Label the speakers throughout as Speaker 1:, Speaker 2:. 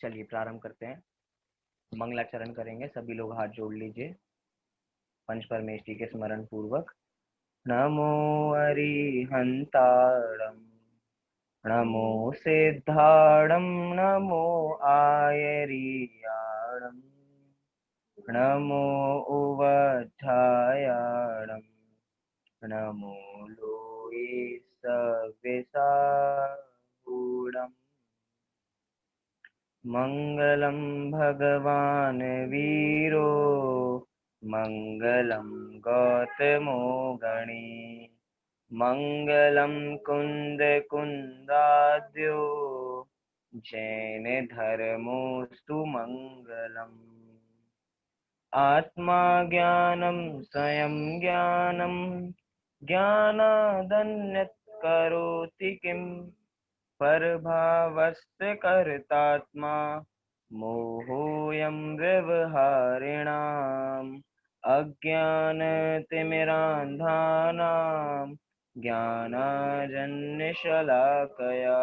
Speaker 1: चलिए प्रारंभ करते हैं। मंगलाचरण करेंगे। सभी लोग हाथ जोड़ लीजिए पंच परमेष्टि के स्मरण पूर्वक। नमो अरिहंताणं नमो सिद्धाणं नमो आयर्याणं नमो उवध्यायाणं नमो लोये सव्यसागुणम्। मंगलम भगवान वीरो मंगलम गौतमो गणी मंगलम कुंद कुंदाद्यो जैन धर्मोस्तु मंगलम। आत्मा ज्ञानम स्वयं ज्ञानम ज्ञानादन्यत् करोति किम परभावस्य कर्तात्मा मोहोऽयं व्यवहारिणाम् अज्ञानतिमिरान्धानां ज्ञानाजन्यशलाकया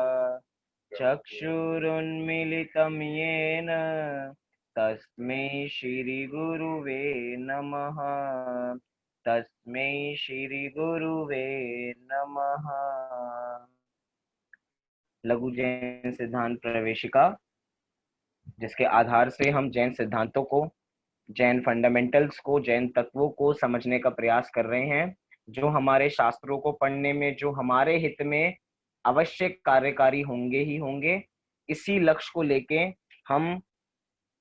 Speaker 1: चक्षुरुन्मीलितं येन तस्मै श्रीगुरुवे नमः। तस्मै श्रीगुरुवे नमः। लघु जैन सिद्धांत प्रवेशिका, जिसके आधार से हम जैन सिद्धांतों को, जैन फंडामेंटल्स को, जैन तत्वों को समझने का प्रयास कर रहे हैं, जो हमारे शास्त्रों को पढ़ने में, जो हमारे हित में अवश्य कार्यकारी होंगे ही होंगे। इसी लक्ष्य को लेके हम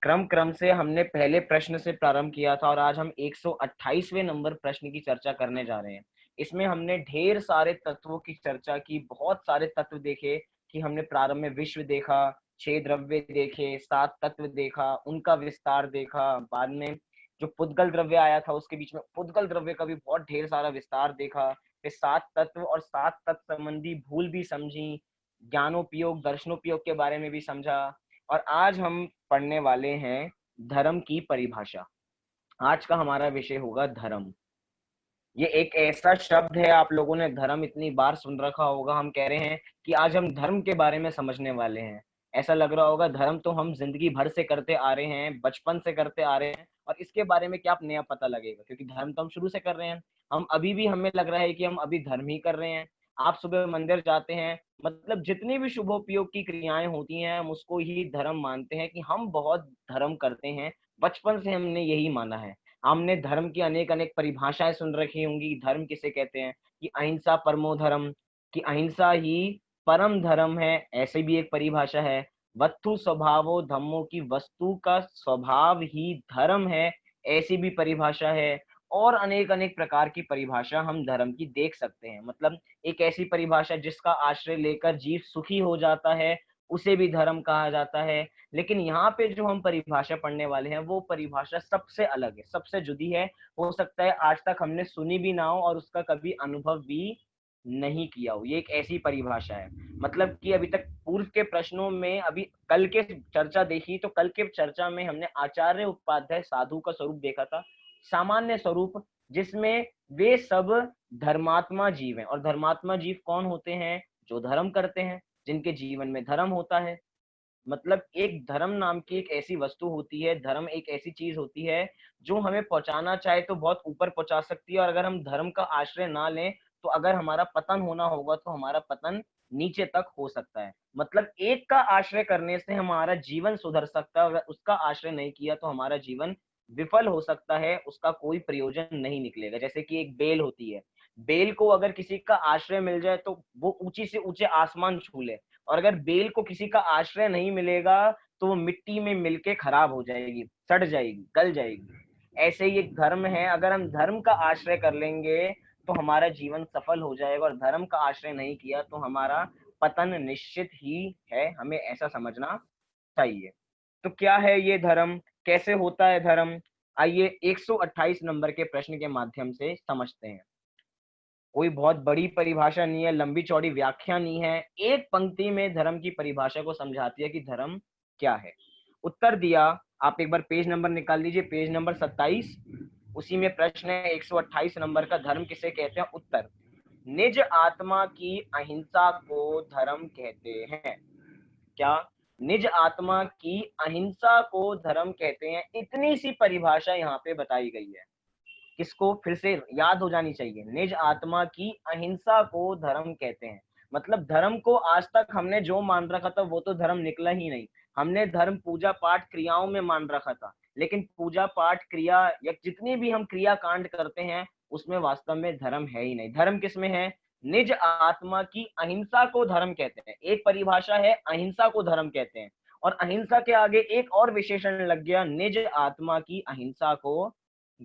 Speaker 1: क्रम से हमने पहले प्रश्न से प्रारंभ किया था और आज हम 128वें नंबर प्रश्न की चर्चा करने जा रहे हैं। इसमें हमने ढेर सारे तत्वों की चर्चा की, बहुत सारे तत्व देखे कि हमने प्रारंभ में विश्व देखा, 6 द्रव्य देखे, 7 तत्व देखा, उनका विस्तार देखा। बाद में जो पुद्गल द्रव्य आया था उसके बीच में पुद्गल द्रव्य का भी बहुत ढेर सारा विस्तार देखा। फिर 7 तत्व और 7 तत्व संबंधी भूल भी समझी, ज्ञानोपयोग दर्शनोपयोग के बारे में भी समझा। और आज हम पढ़ने वाले हैं धर्म की परिभाषा। आज का हमारा विषय होगा धर्म। ये एक ऐसा शब्द है, आप लोगों ने धर्म इतनी बार सुन रखा होगा। हम कह रहे हैं कि आज हम धर्म के बारे में समझने वाले हैं। ऐसा लग रहा होगा धर्म तो हम जिंदगी भर से करते आ रहे हैं, बचपन से करते आ रहे हैं, और इसके बारे में क्या नया पता लगेगा, क्योंकि धर्म तो हम शुरू से कर रहे हैं। हम अभी भी, हमें लग रहा है कि हम अभी धर्म ही कर रहे हैं। आप सुबह मंदिर जाते हैं, मतलब जितनी भी शुभोपयोग की क्रियाएं होती हैं हम उसको ही धर्म मानते हैं कि हम बहुत धर्म करते हैं। बचपन से हमने यही माना है। हमने धर्म की अनेक अनेक परिभाषाएं सुन रखी होंगी। धर्म किसे कहते हैं कि अहिंसा परमो धर्म, कि अहिंसा ही परम धर्म है, ऐसे भी एक परिभाषा है। वस्तु स्वभावो धम्मो, की वस्तु का स्वभाव ही धर्म है, ऐसी भी परिभाषा है। और अनेक अनेक प्रकार की परिभाषा हम धर्म की देख सकते हैं। मतलब एक ऐसी परिभाषा जिसका आश्रय लेकर जीव सुखी हो जाता है, उसे भी धर्म कहा जाता है। लेकिन यहाँ पे जो हम परिभाषा पढ़ने वाले हैं वो परिभाषा सबसे अलग है, सबसे जुदी है। हो सकता है आज तक हमने सुनी भी ना हो और उसका कभी अनुभव भी नहीं किया हो। ये एक ऐसी परिभाषा है, मतलब कि अभी तक पूर्व के प्रश्नों में, अभी कल के चर्चा देखी तो कल के चर्चा में हमने आचार्य उपाध्याय साधु का स्वरूप देखा था, सामान्य स्वरूप, जिसमें वे सब धर्मात्मा जीव हैं। और धर्मात्मा जीव कौन होते हैं? जो धर्म करते हैं, जिनके जीवन में धर्म होता है। मतलब एक धर्म नाम की एक ऐसी वस्तु होती है, धर्म एक ऐसी चीज होती है जो हमें पहुंचाना चाहे तो बहुत ऊपर पहुंचा सकती है, और अगर हम धर्म का आश्रय ना लें तो अगर हमारा पतन होना होगा तो हमारा पतन नीचे तक हो सकता है। मतलब एक का आश्रय करने से हमारा जीवन सुधर सकता है, अगर उसका आश्रय नहीं किया तो हमारा जीवन विफल हो सकता है, उसका कोई प्रयोजन नहीं निकलेगा। जैसे कि एक बेल होती है, बेल को अगर किसी का आश्रय मिल जाए तो वो ऊंची से ऊंचे आसमान छू ले, और अगर बेल को किसी का आश्रय नहीं मिलेगा तो वो मिट्टी में मिलके खराब हो जाएगी, सड़ जाएगी, गल जाएगी। ऐसे ही एक धर्म है, अगर हम धर्म का आश्रय कर लेंगे तो हमारा जीवन सफल हो जाएगा, और धर्म का आश्रय नहीं किया तो हमारा पतन निश्चित ही है। हमें ऐसा समझना चाहिए। तो क्या है ये धर्म, कैसे होता है धर्म? आइए 128 नंबर के प्रश्न के माध्यम से समझते हैं। कोई बहुत बड़ी परिभाषा नहीं है, लंबी चौड़ी व्याख्या नहीं है, एक पंक्ति में धर्म की परिभाषा को समझाती है कि धर्म क्या है। उत्तर दिया, आप एक बार पेज नंबर निकाल लीजिए, पेज नंबर 27, उसी में प्रश्न है 128 नंबर का, धर्म किसे कहते हैं? उत्तर, निज आत्मा की अहिंसा को धर्म कहते हैं। क्या? निज आत्मा की अहिंसा को धर्म कहते हैं। इतनी सी परिभाषा यहाँ पे बताई गई है, किसको फिर से याद हो जानी चाहिए, निज आत्मा की अहिंसा को धर्म कहते हैं। मतलब धर्म को आज तक हमने जो मान रखा था वो तो धर्म निकला ही नहीं। हमने धर्म पूजा पाठ क्रियाओं में मान रखा था, लेकिन पूजा पाठ क्रिया या जितनी भी हम क्रिया कांड करते हैं उसमें वास्तव में धर्म है ही नहीं। धर्म किसमें है? निज आत्मा की अहिंसा को धर्म कहते हैं। एक परिभाषा है, अहिंसा को धर्म कहते हैं, और अहिंसा के आगे एक और विशेषण लग गया, निज आत्मा की अहिंसा को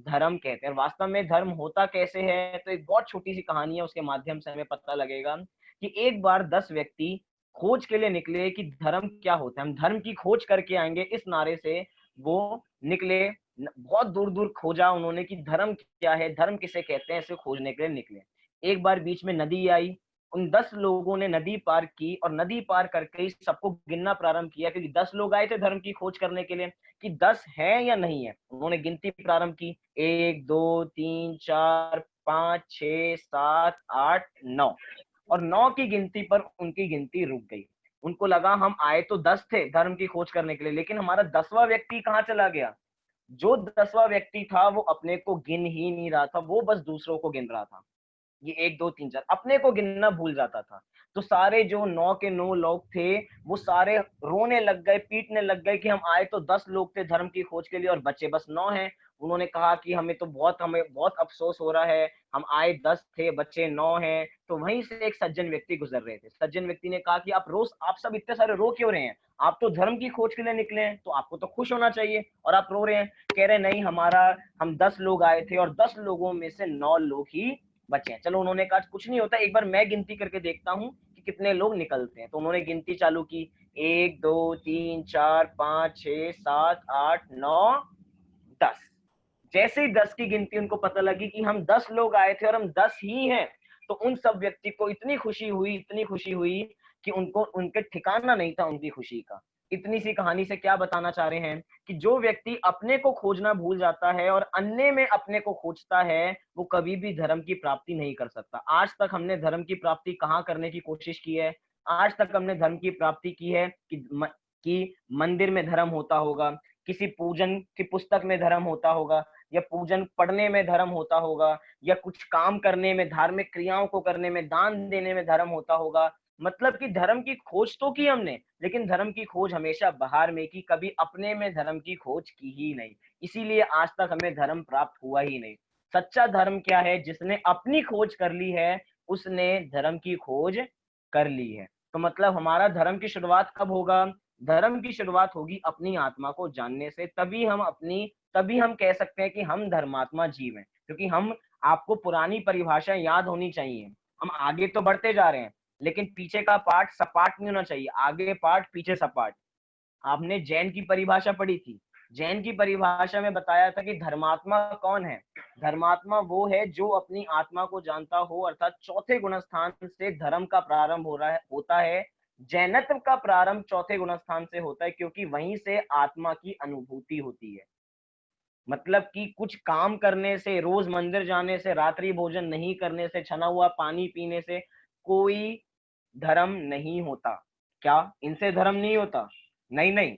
Speaker 1: धर्म कहते हैं। वास्तव में धर्म होता कैसे है, तो एक बहुत छोटी सी कहानी है, उसके माध्यम से हमें पता लगेगा कि एक बार 10 व्यक्ति खोज के लिए निकले कि धर्म क्या होता है, हम धर्म की खोज करके आएंगे, इस नारे से वो निकले। बहुत दूर दूर खोजा उन्होंने कि धर्म क्या है, धर्म किसे कहते हैं, इसे खोजने के लिए निकले। एक बार बीच में नदी आई, उन 10 लोगों ने नदी पार की, और नदी पार करके ही सबको गिनना प्रारंभ किया, क्योंकि 10 लोग आए थे धर्म की खोज करने के लिए, कि 10 है या नहीं है। उन्होंने गिनती प्रारंभ की, 1 2 3 4 5 6 7 8 9, और 9 की गिनती पर उनकी गिनती रुक गई। उनको लगा हम आए तो 10 थे धर्म की खोज करने के लिए, लेकिन हमारा 10वां व्यक्ति कहाँ चला गया? जो 10वां व्यक्ति था वो अपने को गिन ही नहीं रहा था, वो बस दूसरों को गिन रहा था। ये 1 2 3 4 अपने को गिनना भूल जाता था। तो सारे जो 9 के 9 लोग थे वो सारे रोने लग गए, पीटने लग गए कि हम आए तो 10 लोग थे धर्म की खोज के लिए और बचे बस 9 हैं। उन्होंने कहा कि हमें बहुत अफसोस हो रहा है, हम आए 10 थे बचे 9 हैं। तो वहीं से एक सज्जन व्यक्ति गुजर रहे थे। सज्जन व्यक्ति ने कहा कि आप सब इतने सारे रो क्यों रहे हैं? आप तो धर्म की खोज के लिए निकले हैं, तो आपको तो खुश होना चाहिए, और आप रो रहे हैं। कह रहे नहीं, हम 10 लोग आए थे और 10 लोगों में से 9 लोग ही बचे हैं। चलो, उन्होंने कहा कुछ नहीं होता, एक बार मैं गिनती करके देखता हूँ कि कितने लोग निकलते हैं। तो उन्होंने गिनती चालू की, 1 2 3 4 5 6 7 8 9 10। जैसे ही 10 की गिनती उनको पता लगी कि हम 10 लोग आए थे और हम 10 ही हैं, तो उन सब व्यक्ति को इतनी खुशी हुई कि उनको उनके ठिकाना नहीं था उनकी खुशी का। इतनी सी कहानी से क्या बताना चाह रहे हैं कि जो व्यक्ति अपने को खोजना भूल जाता है और अन्य में अपने को खोजता है, वो कभी भी धर्म की प्राप्ति नहीं कर सकता। आज तक हमने धर्म की प्राप्ति कहाँ करने की कोशिश की है? आज तक हमने धर्म की प्राप्ति की है कि मंदिर में धर्म होता होगा, किसी पूजन की पुस्तक में धर्म होता होगा, या पूजन पढ़ने में धर्म होता होगा, या कुछ काम करने में, धार्मिक क्रियाओं को करने में, दान देने में धर्म होता होगा। मतलब कि धर्म की खोज तो की हमने, लेकिन धर्म की खोज हमेशा बाहर में की, कभी अपने में धर्म की खोज की ही नहीं। इसीलिए आज तक हमें धर्म प्राप्त हुआ ही नहीं। सच्चा धर्म क्या है? जिसने अपनी खोज कर ली है, उसने धर्म की खोज कर ली है। तो मतलब हमारा धर्म की शुरुआत कब होगा? धर्म की शुरुआत होगी अपनी आत्मा को जानने से। तभी हम कह सकते हैं कि हम धर्मात्मा जीव हैं, क्योंकि हम आपको पुरानी परिभाषा याद होनी चाहिए। हम आगे तो बढ़ते जा रहे हैं, लेकिन पीछे का पाठ सपाट नहीं होना चाहिए, आगे पाठ पीछे सपाट। आपने जैन की परिभाषा पढ़ी थी। जैन की परिभाषा में बताया था कि धर्मात्मा कौन है? धर्मात्मा वो है जो अपनी आत्मा को जानता हो, अर्थात चौथे गुणस्थान से धर्म का प्रारंभ होता है। जैनत्व का प्रारंभ चौथे गुणस्थान से होता है, क्योंकि वहीं से आत्मा की अनुभूति होती है। मतलब कि कुछ काम करने से, रोज मंदिर जाने से, रात्रि भोजन नहीं करने से, छना हुआ पानी पीने से कोई धर्म नहीं होता। क्या इनसे धर्म नहीं होता? नहीं नहीं।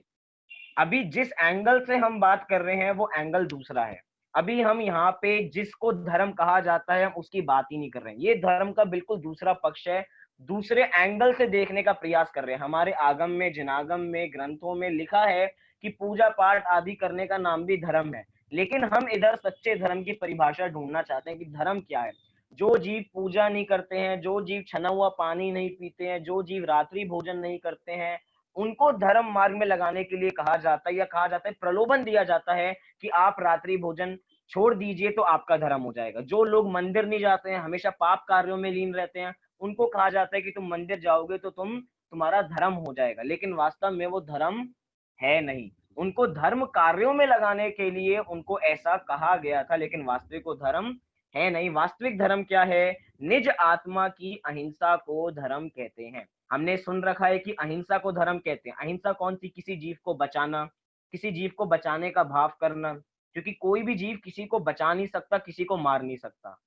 Speaker 1: अभी जिस एंगल से हम बात कर रहे हैं वो एंगल दूसरा है। अभी हम यहाँ पे जिसको धर्म कहा जाता है हम उसकी बात ही नहीं कर रहे हैं। ये धर्म का बिल्कुल दूसरा पक्ष है, दूसरे एंगल से देखने का प्रयास कर रहे हैं। हमारे आगम में, जिनागम में, ग्रंथों में लिखा है कि पूजा पाठ आदि करने का नाम भी धर्म है, लेकिन हम इधर सच्चे धर्म की परिभाषा ढूंढना चाहते हैं कि धर्म क्या है। जो जीव पूजा नहीं करते हैं, जो जीव छना हुआ पानी नहीं पीते हैं, जो जीव रात्रि भोजन नहीं करते हैं, उनको धर्म मार्ग में लगाने के लिए कहा जाता है, या कहा जाता है, प्रलोभन दिया जाता है कि आप रात्रि भोजन छोड़ दीजिए तो आपका धर्म हो जाएगा। जो लोग मंदिर नहीं जाते हैं, हमेशा पाप कार्यों में लीन रहते हैं, उनको कहा जाता है कि तुम मंदिर जाओगे तो तुम्हारा धर्म हो जाएगा, लेकिन वास्तव में वो धर्म है नहीं। उनको धर्म कार्यों में लगाने के लिए उनको ऐसा कहा गया था, लेकिन वास्तविक वो धर्म है नहीं। वास्तविक धर्म क्या है? निज आत्मा की अहिंसा को धर्म कहते हैं। हमने सुन रखा है कि अहिंसा को धर्म कहते हैं। अहिंसा कौन सी? किसी जीव को बचाना, किसी जीव को बचाने का भाव करना, क्योंकि कोई भी जीव किसी को बचा नहीं सकता, किसी को मार नहीं सकता।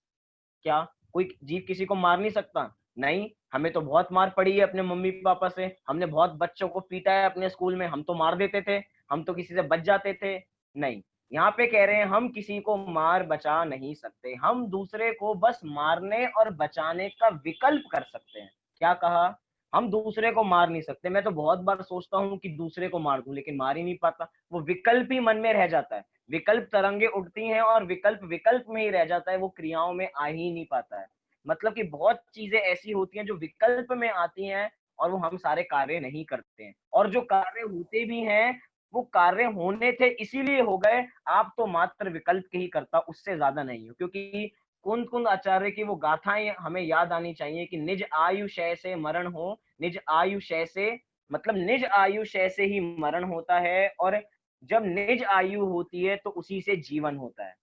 Speaker 1: क्या कोई जीव किसी को मार नहीं सकता? नहीं, हमें तो बहुत मार पड़ी है अपने मम्मी पापा से, हमने बहुत बच्चों को पीटा है अपने स्कूल में, हम तो मार देते थे, हम तो किसी से बच जाते थे। नहीं, यहाँ पे कह रहे हैं हम किसी को मार बचा नहीं सकते, हम दूसरे को बस मारने और बचाने का विकल्प कर सकते हैं। क्या कहा? हम दूसरे को मार नहीं सकते। मैं तो बहुत बार सोचता हूँ कि दूसरे को मार दूं, लेकिन मार ही नहीं पाता, वो विकल्प ही मन में रह जाता है। विकल्प तरंगे उठती हैं और विकल्प विकल्प में ही रह जाता है, वो क्रियाओं में आ ही नहीं पाता है। मतलब कि बहुत चीजें ऐसी होती हैं जो विकल्प में आती हैं और वो हम सारे कार्य नहीं करते हैं, और जो कार्य होते भी हैं वो कार्य होने थे इसीलिए हो गए। आप तो मात्र विकल्प के ही करता, उससे ज्यादा नहीं हो। क्योंकि कुंद कुंद आचार्य की वो गाथाएं हमें याद आनी चाहिए कि निज आयु शय से मरण हो, निज आयु शय से, मतलब निज आयु शय से ही मरण होता है, और जब निज आयु होती है तो उसी से जीवन होता है।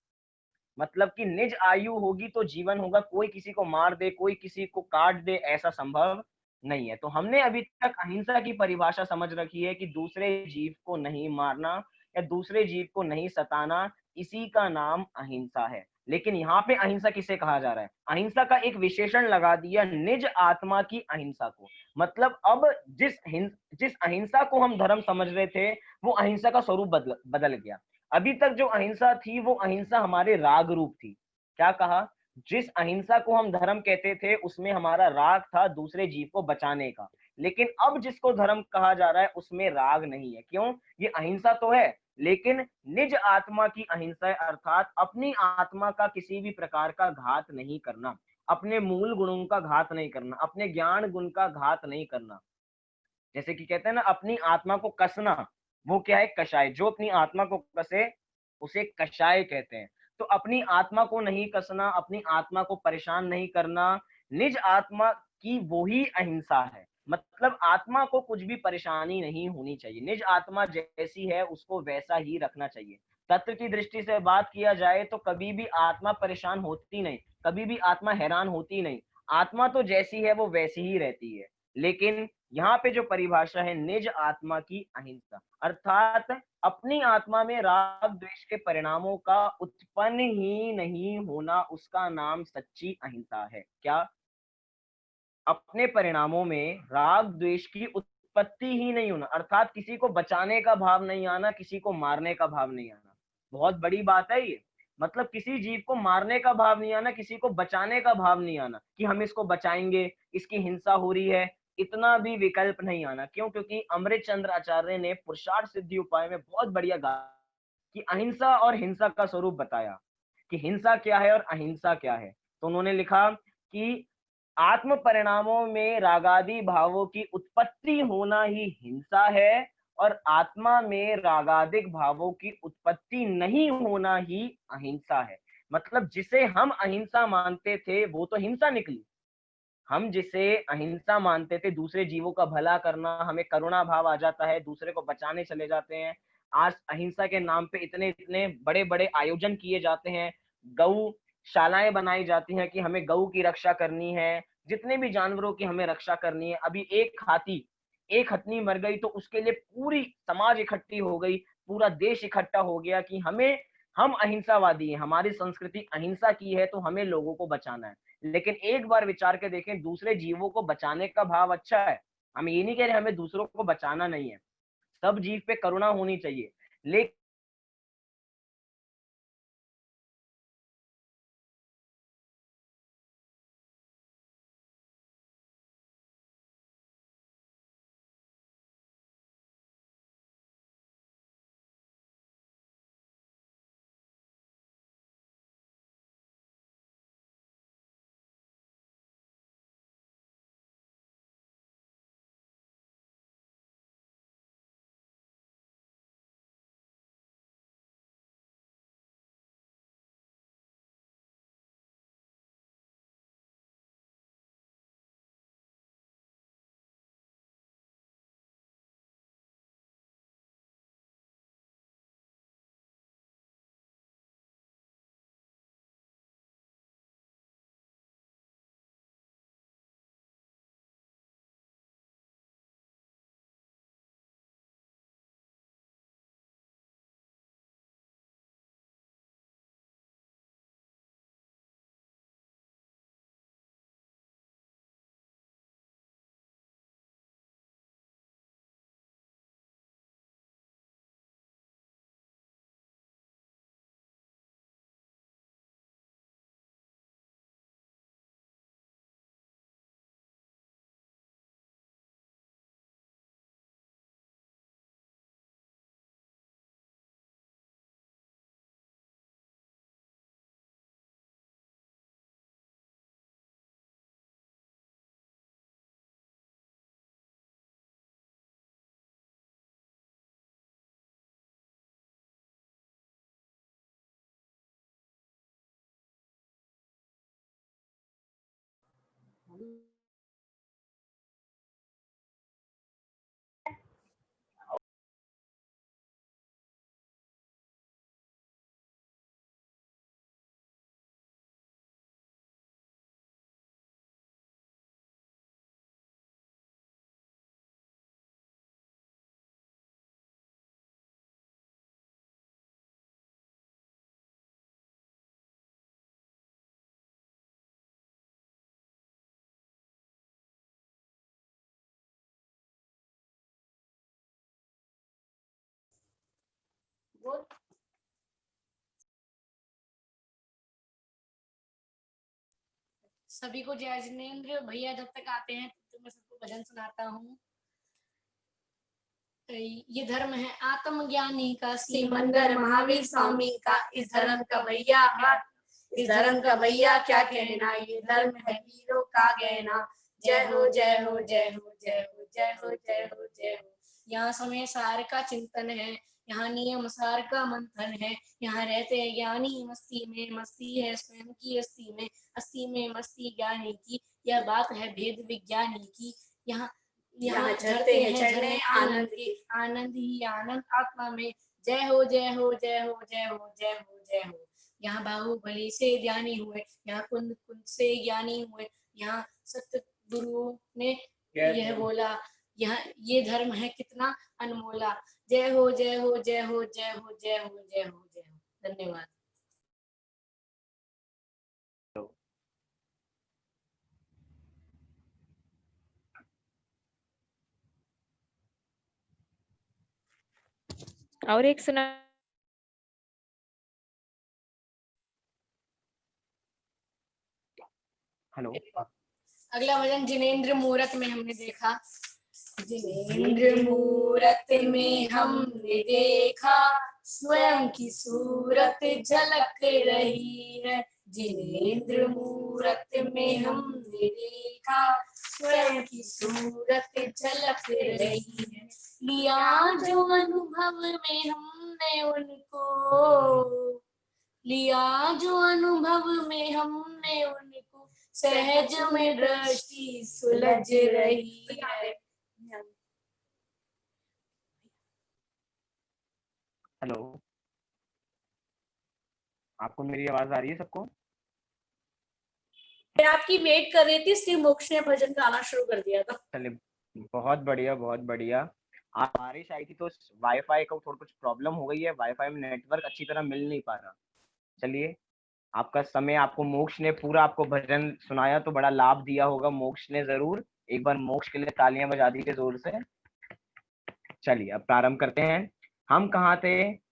Speaker 1: मतलब कि निज आयु होगी तो जीवन होगा, कोई किसी को मार दे, कोई किसी को काट दे, ऐसा संभव नहीं है। तो हमने अभी तक अहिंसा की परिभाषा समझ रखी है कि दूसरे जीव को नहीं मारना या दूसरे जीव को नहीं सताना, इसी का नाम अहिंसा है। लेकिन यहाँ पे अहिंसा किसे कहा जा रहा है? अहिंसा का एक विशेषण लगा दिया, निज आत्मा की अहिंसा को। मतलब अब जिस अहिंसा को हम धर्म समझ रहे थे, वो अहिंसा का स्वरूप बदल गया। अभी तक जो अहिंसा थी वो अहिंसा हमारे राग रूप थी। क्या कहा? जिस अहिंसा को हम धर्म कहते थे उसमें हमारा राग था दूसरे जीव को बचाने का। लेकिन अब जिसको धर्म कहा जा रहा है उसमें राग नहीं है। क्यों? ये अहिंसा तो है, लेकिन निज आत्मा की अहिंसा है, अर्थात अपनी आत्मा का किसी भी प्रकार का घात नहीं करना, अपने मूल गुणों का घात नहीं करना, अपने ज्ञान गुण का घात नहीं करना। जैसे कि कहते हैं ना, अपनी आत्मा को कसना, वो क्या है? कषाय। जो अपनी आत्मा को कसे उसे कषाय कहते हैं। तो अपनी आत्मा को नहीं कसना, अपनी आत्मा को परेशान नहीं करना, निज आत्मा की वो ही अहिंसा है। मतलब आत्मा को कुछ भी परेशानी नहीं होनी चाहिए, निज आत्मा जैसी है उसको वैसा ही रखना चाहिए। तत्व की दृष्टि से बात किया जाए तो कभी भी आत्मा परेशान होती नहीं, कभी भी आत्मा हैरान होती नहीं। आत्मा तो जैसी है वो वैसी ही रहती है। लेकिन यहाँ पे जो परिभाषा है निज आत्मा की अहिंसा, अर्थात अपनी आत्मा में राग द्वेष के परिणामों का उत्पन्न ही नहीं होना, उसका नाम सच्ची अहिंसा है। क्या? अपने परिणामों में राग द्वेष की उत्पत्ति ही नहीं होना, अर्थात किसी को बचाने का भाव नहीं आना, किसी को मारने का भाव नहीं आना। बहुत बड़ी बात है ये। मतलब किसी जीव को मारने का भाव नहीं आना, किसी को बचाने का भाव नहीं आना कि हम इसको बचाएंगे, इसकी हिंसा हो रही है, इतना भी विकल्प नहीं आना। क्यों? क्योंकि अमृत चंद्र आचार्य ने पुरुषार्थ सिद्धि उपाय में बहुत बढ़िया कहा कि अहिंसा और हिंसा का स्वरूप बताया कि हिंसा क्या है और अहिंसा क्या है। तो उन्होंने लिखा कि आत्म परिणामों में रागादि भावों की उत्पत्ति होना ही हिंसा है, और आत्मा में रागादिक भावों की उत्पत्ति नहीं होना ही अहिंसा है। मतलब जिसे हम अहिंसा मानते थे वो तो हिंसा निकली। हम जिसे अहिंसा मानते थे, दूसरे जीवों का भला करना, हमें करुणा भाव आ जाता है, दूसरे को बचाने चले जाते हैं। आज अहिंसा के नाम पे इतने इतने बड़े बड़े आयोजन किए जाते हैं, गौशालाएं बनाई जाती हैं कि हमें गऊ की रक्षा करनी है, जितने भी जानवरों की हमें रक्षा करनी है। अभी एक हाथी, एक हथनी मर गई तो उसके लिए पूरी समाज इकट्ठी हो गई, पूरा देश इकट्ठा हो गया कि हम अहिंसावादी हैं, हमारी संस्कृति अहिंसा की है, तो हमें लोगों को बचाना है। लेकिन एक बार विचार के देखें, दूसरे जीवों को बचाने का भाव अच्छा है। हम ये नहीं कह रहे हमें दूसरों को बचाना नहीं है, सब जीव पे करुणा होनी चाहिए, लेकिन
Speaker 2: सभी को जय जिनेंद्र। भैया जब तक आते हैं तब तक मैं सबको भजन सुनाता हूँ। ये धर्म है आत्मज्ञानी का, सिमंदर महावीर स्वामी का। इस धर्म का भैया इस धर्म का भैया क्या कहना, ये धर्म है वीरों का गहना। जय हो जय हो जय हो जय हो जय हो जय हो जय हो। यहाँ समय सार का चिंतन है, यहाँ नियम सार का मंथन है। यहाँ रहते हैं ज्ञानी मस्ती में, मस्ती है स्वयं की अस्थि में, अस्थि में मस्ती ज्ञानी की। यह बात है भेद विज्ञानी की। यहाँ झरते हैं झरने आनंद के, आनंद ही आनंद आत्मा में। जय हो जय हो जय हो जय हो जय हो जय हो। यहाँ बाहुबली से ज्ञानी हुए, यहाँ कुंद कुंद से ज्ञानी हुए। यहाँ सतगुरु ने यह बोला, यहाँ ये धर्म है कितना अनमोला। जय हो जय हो जय हो जय हो जय हो जय हो जय हो। धन्यवाद।
Speaker 3: और एक सुना।
Speaker 1: हेलो।
Speaker 2: अगला भजन जिनेंद्र मूरत में हमने देखा। जिनेंद्र मूरत में हमने देखा, स्वयं की सूरत झलक रही है। जिनेंद्र मूरत में हमने देखा, स्वयं की सूरत झलक रही है। लिया जो अनुभव में हमने उनको, लिया जो अनुभव में हमने उनको, सहज में दृष्टि सुलझ रही है।
Speaker 1: हेलो, आपको मेरी आवाज आ रही है सबको?
Speaker 2: मैं आपकी वेट कर रही थी, इसलिए मोक्ष ने भजन गाना शुरू कर दिया था।
Speaker 1: चलिए, बहुत बढ़िया बहुत बढ़िया। आज बारिश आई थी तो वाईफाई को थोड़ा कुछ प्रॉब्लम हो गई है, वाईफाई में नेटवर्क अच्छी तरह मिल नहीं पा रहा। चलिए, आपका समय, आपको मोक्ष ने पूरा आपको भजन सुनाया तो बड़ा लाभ दिया होगा मोक्ष ने जरूर। एक बार मोक्ष के लिए तालियां बजा दीजिए जोर से। चलिए अब प्रारंभ करते हैं। हम कहाँ थे?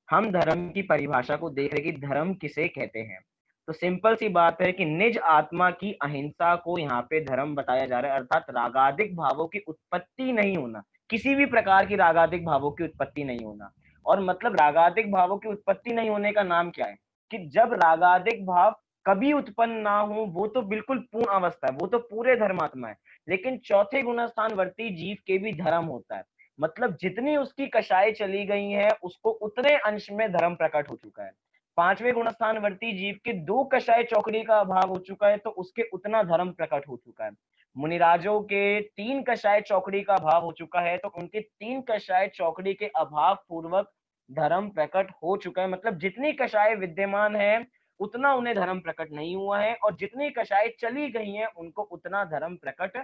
Speaker 1: हम धर्म की परिभाषा को देख रहे कि धर्म किसे कहते हैं। तो सिंपल सी बात है कि निज आत्मा की अहिंसा को यहाँ पे धर्म बताया जा रहा है, अर्थात रागादिक भावों की उत्पत्ति नहीं होना, किसी भी प्रकार की रागादिक भावों की उत्पत्ति नहीं होना। और मतलब रागादिक भावों की उत्पत्ति नहीं होने का नाम क्या है कि जब रागादिक भाव कभी उत्पन्न ना हो, वो तो बिल्कुल पूर्ण अवस्था है, वो तो पूरे धर्मात्मा है। लेकिन चौथे गुणस्थान वर्ती जीव के भी धर्म होता है, मतलब जितनी उसकी कषाय चली गई है उसको उतने अंश में धर्म प्रकट हो चुका है। पांचवें गुणस्थान वर्ती जीव के दो कषाय चौकड़ी का अभाव हो चुका है तो उसके उतना धर्म प्रकट हो चुका है। मुनिराजों के तीन कषाय चौकड़ी का अभाव हो चुका है तो उनके तीन कषाय चौकड़ी के अभाव पूर्वक धर्म प्रकट हो चुका है। मतलब जितनी कषाय विद्यमान है उतना उन्हें धर्म प्रकट नहीं हुआ है, और जितनी कषाय चली गई हैं उनको उतना धर्म प्रकट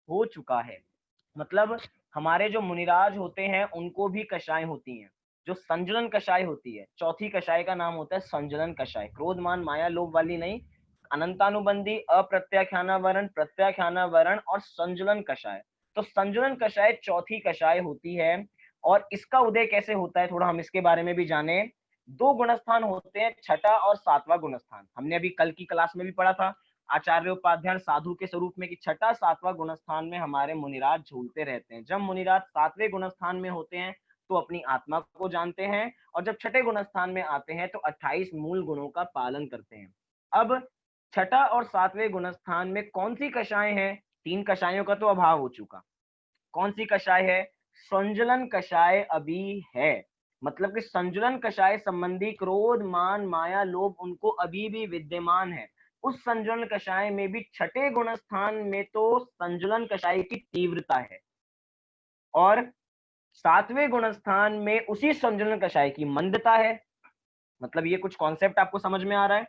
Speaker 1: हो चुका है। मतलब हमारे जो मुनिराज होते हैं उनको भी कषाय होती हैं, जो संजुलन कषाय होती है। चौथी कषाय का नाम होता है संजुलन कषाय, क्रोध मान माया लोभ वाली नहीं, अनंतानुबंधी, अप्रत्याख्यानावरण, प्रत्याख्यानावरण और संजुलन कषाय। तो संजुलन कषाय चौथी कषाय होती है। और इसका उदय कैसे होता है थोड़ा हम इसके बारे में भी जाने। दो गुणस्थान होते हैं, छठा और सातवां गुणस्थान। हमने अभी कल की क्लास में भी पढ़ा था आचार्य उपाध्याय साधु के स्वरूप में कि छठा सातवां गुणस्थान में हमारे मुनिराज झूलते रहते हैं। जब मुनिराज सातवें गुणस्थान में होते हैं तो अपनी आत्मा को जानते हैं, और जब छठे गुणस्थान में आते हैं तो 28 मूल गुणों का पालन करते हैं। अब छठा और सातवें गुणस्थान में कौन सी कषाय है? तीन कषायों का तो अभाव हो चुका। कौन सी कषाय है? संजुलन कषाय अभी है। मतलब कि संजुलन कषाय संबंधी क्रोध मान माया लोभ उनको अभी भी विद्यमान है, उस संजुलन कषाय में भी छठे गुणस्थान में तो संजुलन कषाय की तीव्रता है और सातवें गुणस्थान में उसी संजुलन कषाय की मंदता है। मतलब ये कुछ कॉन्सेप्ट आपको समझ में आ रहा है।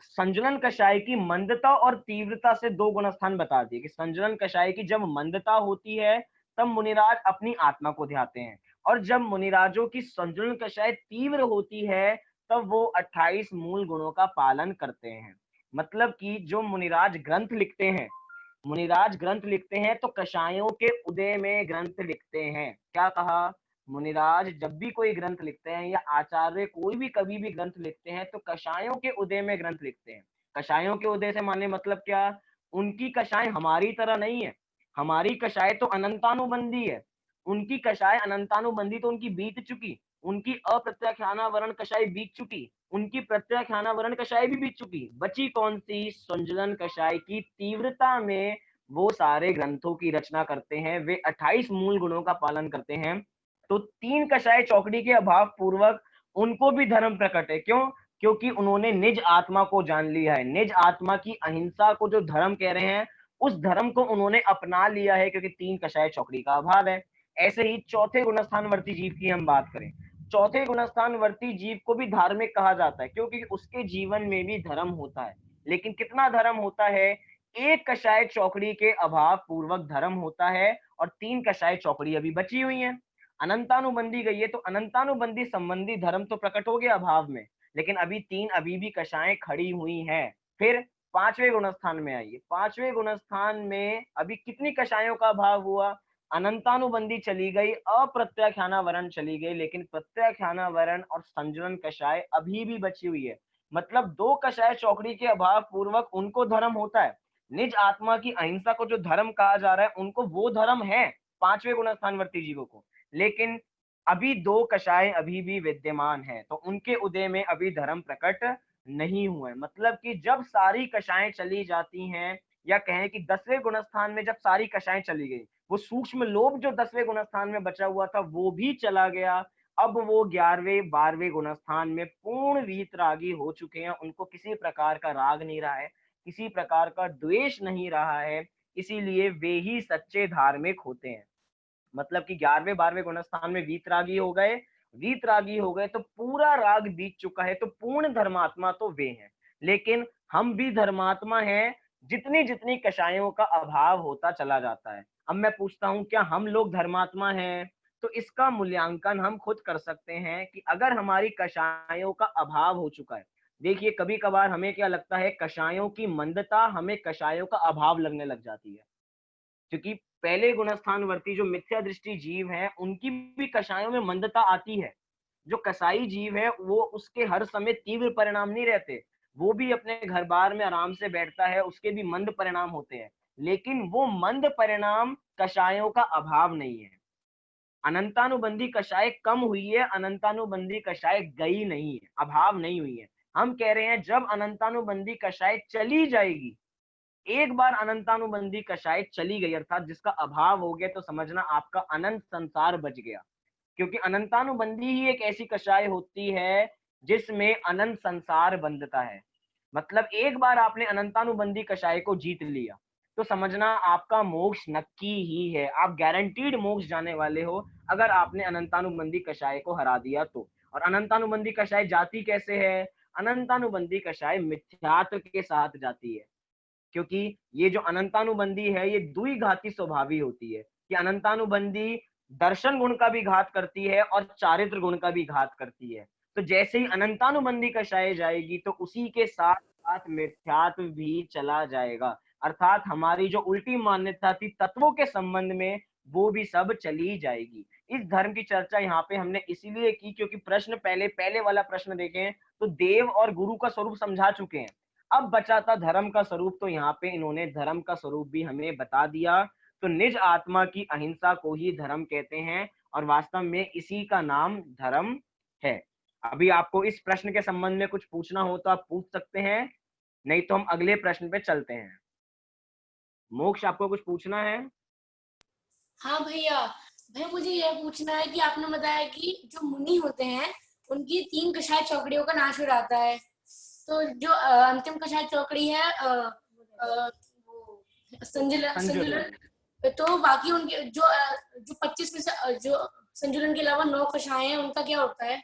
Speaker 1: संजुलन कषाय की मंदता और तीव्रता से दो गुणस्थान बता दिए कि संजुलन कषाय की जब मंदता होती है तब मुनिराज अपनी आत्मा को ध्याते हैं, और जब मुनिराजों की संजुलन कषाय तीव्र होती है तब वो 28 मूल गुणों का पालन करते हैं। मतलब कि जो मुनिराज ग्रंथ लिखते हैं तो कषायों के उदय में ग्रंथ लिखते हैं। क्या कहा? मुनिराज जब भी कोई ग्रंथ लिखते हैं या आचार्य कोई भी कभी भी ग्रंथ लिखते हैं तो कषायों के उदय में ग्रंथ लिखते हैं। कषायों के उदय से माने मतलब क्या? उनकी कषाय हमारी तरह नहीं है। हमारी कषाय तो अनंतानुबंधी है, उनकी कषाय अनंतानुबंधी तो उनकी बीत चुकी। उनकी अप्रत्याख्यानावरण कषाय बीत चुकी, उनकी प्रत्याख्यानावरण कषाय भी बीत चुकी। बची कौन सी? संजुलन कषाय की तीव्रता में वो सारे ग्रंथों की रचना करते हैं, वे 28 मूल गुणों का पालन करते हैं। तो तीन कषाय चौकड़ी के अभाव पूर्वक उनको भी धर्म प्रकट है। क्यों? क्योंकि उन्होंने निज आत्मा को जान लिया है। निज आत्मा की अहिंसा को जो धर्म कह रहे हैं उस धर्म को उन्होंने अपना लिया है, क्योंकि तीन कषाय चौकड़ी का अभाव है। ऐसे ही चौथे गुणस्थानवर्ती जीव की हम बात करें, चौथे गुणस्थानवर्ती जीव को भी धार्मिक कहा जाता है क्योंकि उसके जीवन में भी धर्म होता है। लेकिन कितना धर्म होता है? एक कषाय चौकड़ी के अभाव पूर्वक धर्म होता है और तीन कषाय चौकड़ी अभी बची हुई है। अनंतानुबंधी गई है तो अनंतानुबंधी संबंधी धर्म तो प्रकट हो गया अभाव में, लेकिन अभी भी कषाएं खड़ी हुई हैं। फिर पांचवें गुणस्थान में आइए। पांचवें गुणस्थान में अभी कितनी कषायों का अभाव हुआ? अनंतानुबंधी चली गई, अप्रत्याख्यानावरण चली गई, लेकिन प्रत्याख्यानावरण और संजुलन कषाय अभी भी बची हुई है। मतलब दो कषाय चौकड़ी के अभाव पूर्वक उनको धर्म होता है। निज आत्मा की अहिंसा को जो धर्म कहा जा रहा है उनको वो धर्म है पांचवें गुणस्थानवर्ती जीवों को, लेकिन अभी दो कषाय अभी भी विद्यमान है तो उनके उदय में अभी धर्म प्रकट नहीं हुआ है। मतलब कि जब सारी कषाएं चली जाती हैं, या कहें कि 10वें गुणस्थान में जब सारी कषाएं चली गई, वो सूक्ष्म लोभ जो 10वें गुणस्थान में बचा हुआ था वो भी चला गया। अब वो 11वें 12वें गुणस्थान में पूर्ण वीतरागी हो चुके हैं। उनको किसी प्रकार का राग नहीं रहा है, किसी प्रकार का द्वेष नहीं रहा है, इसीलिए वे ही सच्चे धार्मिक होते हैं। मतलब कि 11वें 12वें गुणस्थान में वीतरागी हो गए तो पूरा राग बीत चुका है, तो पूर्ण धर्मात्मा तो वे हैं। लेकिन हम भी धर्मात्मा हैं, जितनी जितनी कषायों का अभाव होता चला जाता है। अब मैं पूछता हूं, क्या हम लोग धर्मात्मा हैं? तो इसका मूल्यांकन हम खुद कर सकते हैं कि अगर हमारी कषायों का अभाव हो चुका है। देखिए कभी कभार हमें क्या लगता है, कषायों की मंदता हमें कषायों का अभाव लगने लग जाती है, क्योंकि पहले गुणस्थानवर्ती जो मिथ्या दृष्टि जीव है उनकी भी कषायों में मंदता आती है। जो कसाई जीव है वो उसके हर समय तीव्र परिणाम नहीं रहते, वो भी अपने घर बार में आराम से बैठता है, उसके भी मंद परिणाम होते हैं, लेकिन वो मंद परिणाम कषायों का अभाव नहीं है। अनंतानुबंधी कषाय कम हुई है, अनंतानुबंधी कषाय गई नहीं है, अभाव नहीं हुई है। हम कह रहे हैं जब अनंतानुबंधी कषाय चली जाएगी, एक बार अनंतानुबंधी कषाय चली गई अर्थात जिसका अभाव हो गया, तो समझना आपका अनंत संसार बच गया। क्योंकि अनंतानुबंधी ही एक ऐसी कषाय होती है जिसमें अनंत संसार बंधता है। मतलब एक बार आपने अनंतानुबंधी कषाय को जीत लिया तो समझना आपका मोक्ष नक्की ही है, आप गारंटीड मोक्ष जाने वाले हो अगर आपने अनंतानुबंधी कषाय को हरा दिया तो। और अनंतानुबंधी कषाय जाती कैसे है? अनंतानुबंधी कषाय मिथ्यात्व के साथ जाती है, क्योंकि ये जो अनंतानुबंधी है ये द्विघाती स्वभावी होती है कि अनंतानुबंधी दर्शन गुण का भी घात करती है और चारित्र गुण का भी घात करती है। तो जैसे ही अनंतानुबंधी कषाय जाएगी तो उसी के साथ साथ मिथ्यात्व भी चला जाएगा, अर्थात हमारी जो उल्टी मान्यता थी तत्वों के संबंध में वो भी सब चली जाएगी। इस धर्म की चर्चा यहाँ पे हमने इसीलिए की क्योंकि प्रश्न पहले वाला प्रश्न देखें तो देव और गुरु का स्वरूप समझा चुके हैं। अब बचा था धर्म का स्वरूप, तो यहाँ पे इन्होंने धर्म का स्वरूप भी हमें बता दिया। तो निज आत्मा की अहिंसा को ही धर्म कहते हैं और वास्तव में इसी का नाम धर्म है। अभी आपको इस प्रश्न के संबंध में कुछ पूछना हो तो आप पूछ सकते हैं, नहीं तो हम अगले प्रश्न पे चलते हैं। मोक्ष आपको कुछ पूछना है?
Speaker 2: हाँ भैया, मुझे यह पूछना है कि आपने बताया कि जो मुनि होते हैं उनकी तीन कषाय चौकड़ियों का नाश हो जाता है, तो जो अंतिम कषाय चौकड़ी है वो संजुलन, तो बाकी उनके जो 25 में से जो संजुलन के अलावा 9 कषाय हैं, उनका क्या होता है?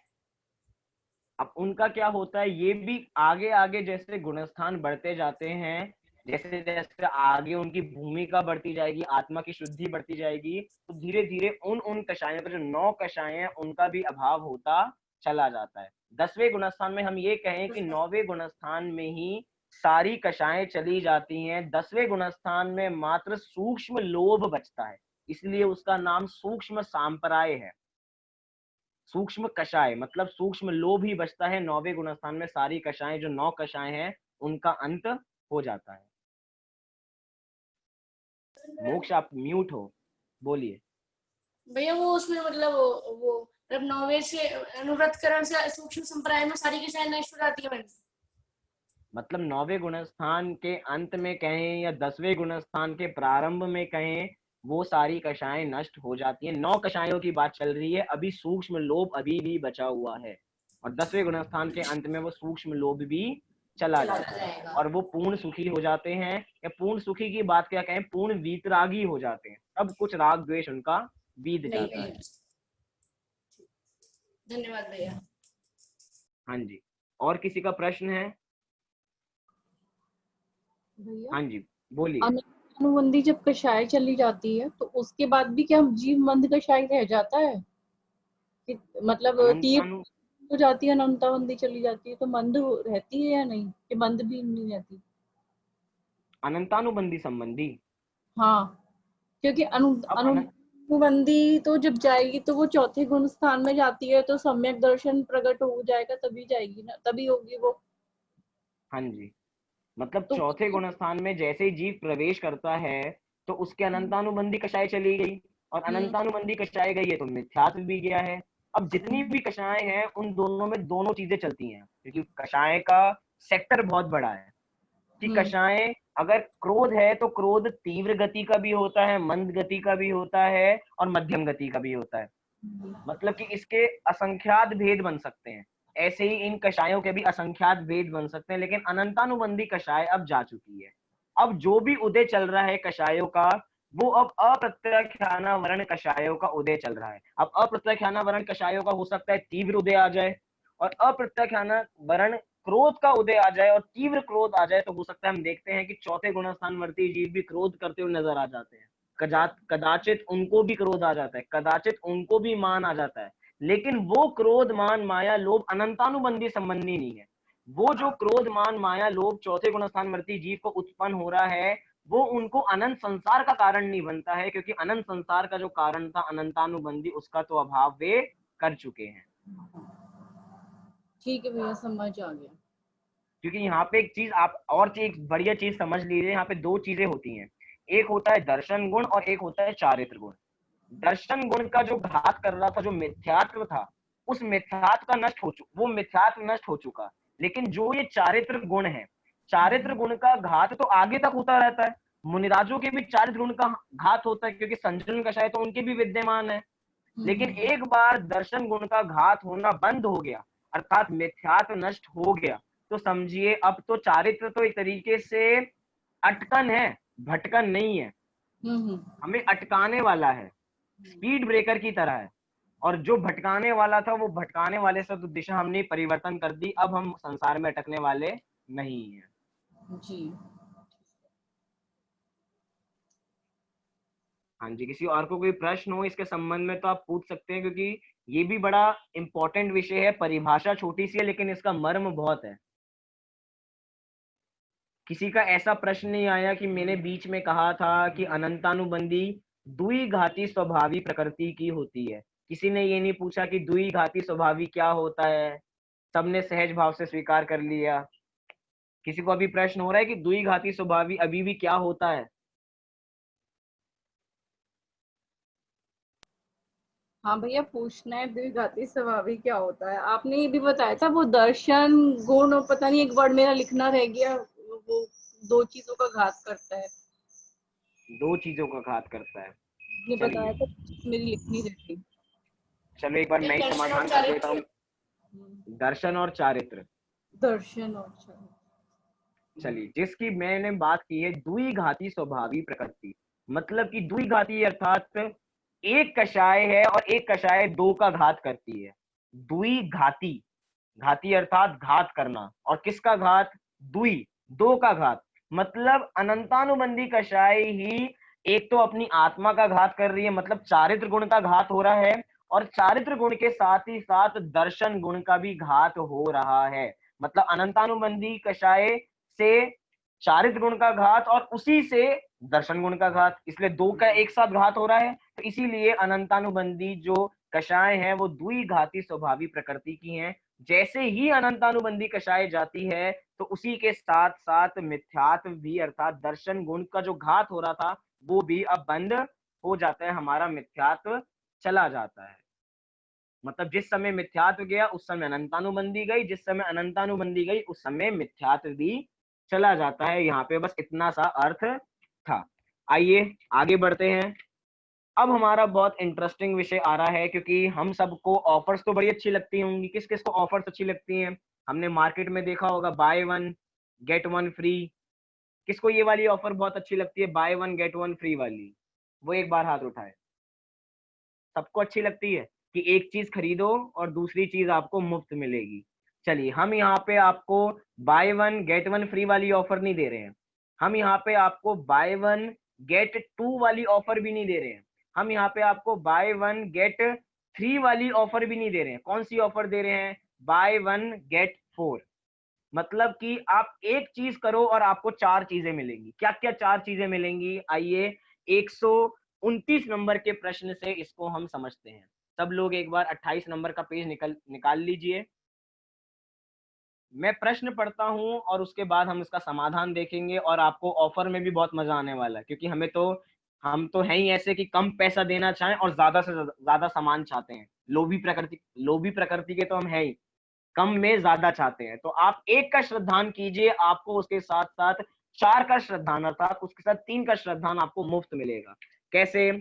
Speaker 1: अब उनका क्या होता है, ये भी आगे आगे जैसे गुणस्थान बढ़ते जाते हैं, जैसे जैसे आगे उनकी भूमिका बढ़ती जाएगी, आत्मा की शुद्धि बढ़ती जाएगी, तो धीरे धीरे उन कषायों का जो 9 कषाय हैं उनका भी अभाव होता चला जाता है। 10वें गुणस्थान में हम ये कहें कि 9वें गुणस्थान में ही सारी कषाएं चली जाती हैं। 10वें गुणस्थान में मात्र सूक्ष्म लोभ बचता है, इसलिए उसका नाम सूक्ष्म सांपराय है। सूक्ष्म कषाय मतलब सूक्ष्म लोभ ही बचता है। 9वें गुणस्थान में सारी कषाएं, जो 9 कषाय हैं, उनका अंत हो जाता है। मोक्ष आप म्यूट हो, बोलिए।
Speaker 2: भैया वो उसमें मतलब वो मतलब 9वें से अनुव्रत करण से सूक्ष्म संप्रदाय में सारी कषाय नष्ट हो जाती है।
Speaker 1: मतलब 9वें गुणस्थान के अंत में कहें या 10वें गुणस्थान के प्रारंभ में कहें, वो सारी कषाएं नष्ट हो जाती हैं। 9 कषायों की बात चल रही है, अभी सूक्ष्म लोभ अभी भी बचा हुआ है, और 10वें गुणस्थान के अंत में वो सूक्ष्म लोभ भी चला जाता है और वो पूर्ण सुखी हो जाते हैं। या पूर्ण सुखी की बात क्या कहें, पूर्ण वीतरागी हो जाते हैं, सब कुछ राग द्वेष उनका बीत जाता है।
Speaker 2: धन्यवाद भैया।
Speaker 1: हाँ जी, और किसी का प्रश्न है?
Speaker 3: भैया
Speaker 1: हाँ जी बोलिए।
Speaker 3: अनुबंधी जब कषाय चली जाती है तो उसके बाद भी क्या जीव मंद कषाय रह जाता है कि मतलब तीव्र हो जाती है, अनंताबंदी चली जाती है तो मंद रहती है या नहीं, कि मंद भी नहीं रहती?
Speaker 1: अनंतानुबंधी संबंधी,
Speaker 3: हाँ, क्योंकि अनुबंधी तो जब जाएगी तो वो चौथे गुण स्थान में जाती है, तो सम्यक दर्शन प्रकट हो जाएगा तभी जाएगी ना, तभी होगी वो।
Speaker 1: हाँ जी, मतलब
Speaker 3: तो
Speaker 1: चौथे गुण स्थान में जैसे ही जीव प्रवेश करता है तो उसके अनंतानुबंधी कषाय चली गई, और अनंतानुबंधी कषाय गई है तो मिथ्यात्व भी गया है। अब जितनी भी कषाय हैं उन दोनों में दोनों चीजें चलती हैं, क्योंकि कषाय का सेक्टर बहुत बड़ा है कि कषाय अगर क्रोध है तो क्रोध तीव्र गति का भी होता है, मंद गति का भी होता है और मध्यम गति का भी होता है। मतलब कि इसके असंख्यात भेद बन सकते हैं, ऐसे ही इन कषायों के भी असंख्यात भेद बन सकते हैं। लेकिन अनंतानुबंधी कषाय अब जा चुकी है। अब जो भी उदय चल रहा है कषायों का, वो अब अप्रत्याख्यानावरण कषायों का उदय चल रहा है। अब अप्रत्याख्यानावरण कषायों का हो सकता है तीव्र उदय आ जाए, और अप्रत्याख्यानावरण क्रोध का उदय आ जाए और तीव्र क्रोध आ जाए, तो हो सकता है हम देखते हैं कि चौथे गुणस्थानवर्ती जीव भी क्रोध करते हुए नजर आ जाते हैं। कदाचित उनको भी क्रोध आ जाता है, कदाचित उनको भी मान आ जाता है, लेकिन वो क्रोध मान माया लोभ अनंतानुबंधी संबंधी नहीं है। वो जो क्रोध मान माया लोभ चौथे गुणस्थानवर्ती जीव को उत्पन्न हो रहा है, वो उनको अनंत संसार का कारण नहीं बनता है, क्योंकि अनंत संसार का जो कारण था अनंतानुबंधी, उसका तो अभाव वे कर चुके हैं।
Speaker 3: ठीक है भैया, समझ आ गया।
Speaker 1: क्योंकि यहाँ पे एक चीज आप और एक बढ़िया चीज समझ लीजिए, यहाँ पे दो चीजें होती हैं, एक होता है दर्शन गुण और एक होता है चारित्र गुण। दर्शन गुण का जो घात कर रहा था, जो मिथ्यात्व था, उस मिथ्यात्व का नष्ट हो चुका, वो मिथ्यात्व नष्ट हो चुका। लेकिन जो ये चारित्र गुण है, चारित्र गुण का घात तो आगे तक होता रहता है। मुनिराजों के भी चारित्र गुण का घात होता है, क्योंकि संचलन कषाय तो उनके भी विद्यमान है। लेकिन एक बार दर्शन गुण का घात होना बंद हो गया, अर्थात मिथ्यात्व नष्ट हो गया, तो समझिए अब तो चारित्र तो एक तरीके से अटकन है, भटकन नहीं है। हमें अटकाने वाला है, स्पीड ब्रेकर की तरह है। और जो भटकाने वाला था, वो भटकाने वाले से तो दिशा हमने परिवर्तन कर दी, अब हम संसार में अटकने वाले नहीं हैं।
Speaker 3: जी
Speaker 1: हाँ जी, किसी और को कोई प्रश्न हो इसके संबंध में तो आप पूछ सकते हैं, क्योंकि ये भी बड़ा इंपॉर्टेंट विषय है। परिभाषा छोटी सी है लेकिन इसका मर्म बहुत है। किसी का ऐसा प्रश्न नहीं आया कि मैंने बीच में कहा था कि अनंतानुबंधी द्विघाती स्वभावी प्रकृति की होती है। किसी ने ये नहीं पूछा कि द्विघाती स्वभावी क्या होता है, सबने सहज भाव से स्वीकार कर लिया। किसी को अभी प्रश्न हो रहा है कि द्विघाती स्वभावी अभी भी क्या होता है?
Speaker 3: हाँ भैया, पूछना है द्विघाती स्वभावी क्या होता है। आपने ये भी बताया था वो दर्शन गुण, और पता नहीं एक वर्ड मेरा लिखना रह गया, वो दो चीजों का घात करता है।
Speaker 1: दो चीजों का घात करता है,
Speaker 3: ये बताया था, मेरी लिखनी रहती।
Speaker 1: चलो एक बार मैं ही समाधान कर देता हूँ। दर्शन और चारित्र,
Speaker 3: दर्शन और छल।
Speaker 1: चलिए, जिसकी मैंने बात की है द्विघाती स्वभावी प्रकृति, मतलब कि द्विघाती अर्थात एक कषाय है और एक कषाय दो का घात करती है। द्विघाती, घाती अर्थात घात करना, और किसका घात? द्वि, दो का घात। मतलब अनंतानुबंधी कषाय ही एक तो अपनी आत्मा का घात कर रही है, मतलब चारित्र गुण का घात हो रहा है, और चारित्र गुण के साथ ही साथ दर्शन गुण का भी घात हो रहा है। मतलब अनंतानुबंधी कषाय से चारित्र गुण का घात और उसी से दर्शन गुण का घात, इसलिए दो का एक साथ घात हो रहा है। तो इसीलिए अनंतानुबंधी जो कषाय है वो द्विघाती स्वभावी प्रकृति की हैं। जैसे ही अनंतानुबंधी कषाय जाती है तो उसी के साथ साथ मिथ्यात्व भी अर्थात दर्शन गुण का जो घात हो रहा था वो भी अब बंद हो जाता है, हमारा मिथ्यात्व चला जाता है। मतलब जिस समय मिथ्यात्व गया उस समय अनंतानुबंधी गई, जिस समय अनंतानुबंधी गई उस समय मिथ्यात्व भी चला जाता है। यहाँ पे बस इतना सा अर्थ था। आइए आगे बढ़ते हैं। अब हमारा बहुत इंटरेस्टिंग विषय आ रहा है, क्योंकि हम सबको ऑफर्स तो बड़ी अच्छी लगती होंगी। किस किस को ऑफर्स अच्छी लगती हैं? हमने मार्केट में देखा होगा by one get one free. किसको ये वाली ऑफर बहुत अच्छी लगती है, by one get one free वाली? वो एक बार हाथ उठाए। सबको अच्छी लगती है कि एक चीज खरीदो और दूसरी चीज आपको मुफ्त मिलेगी। चलिए, हम यहाँ पे आपको by one get one free वाली ऑफर नहीं दे रहे हैं। हम यहाँ पे आपको बाय वन गेट टू वाली ऑफर भी नहीं दे रहे हैं। हम यहाँ पे आपको बाय वन गेट थ्री वाली ऑफर भी नहीं दे रहे हैं। कौन सी ऑफर दे रहे हैं? By one get four. मतलब कि आप एक चीज करो और आपको चार चीजें मिलेंगी। क्या क्या चार चीजें मिलेंगी? आइए 129 नंबर के प्रश्न से इसको हम समझते हैं। सब लोग एक बार 28 नंबर का पेज निकाल लीजिए। मैं प्रश्न पढ़ता हूं और उसके बाद हम इसका समाधान देखेंगे, और आपको ऑफर में भी बहुत मजा आने वाला है, क्योंकि हम तो हैं ही ऐसे कि कम पैसा देना चाहें और ज्यादा से ज्यादा सामान चाहते हैं। लोभी प्रकृति के तो हम हैं ही, कम में ज्यादा चाहते हैं। तो आप एक का श्रद्धान कीजिए, आपको उसके साथ साथ चार का श्रद्धान अर्थात उसके साथ तीन का श्रद्धान आपको मुफ्त मिलेगा। कैसे?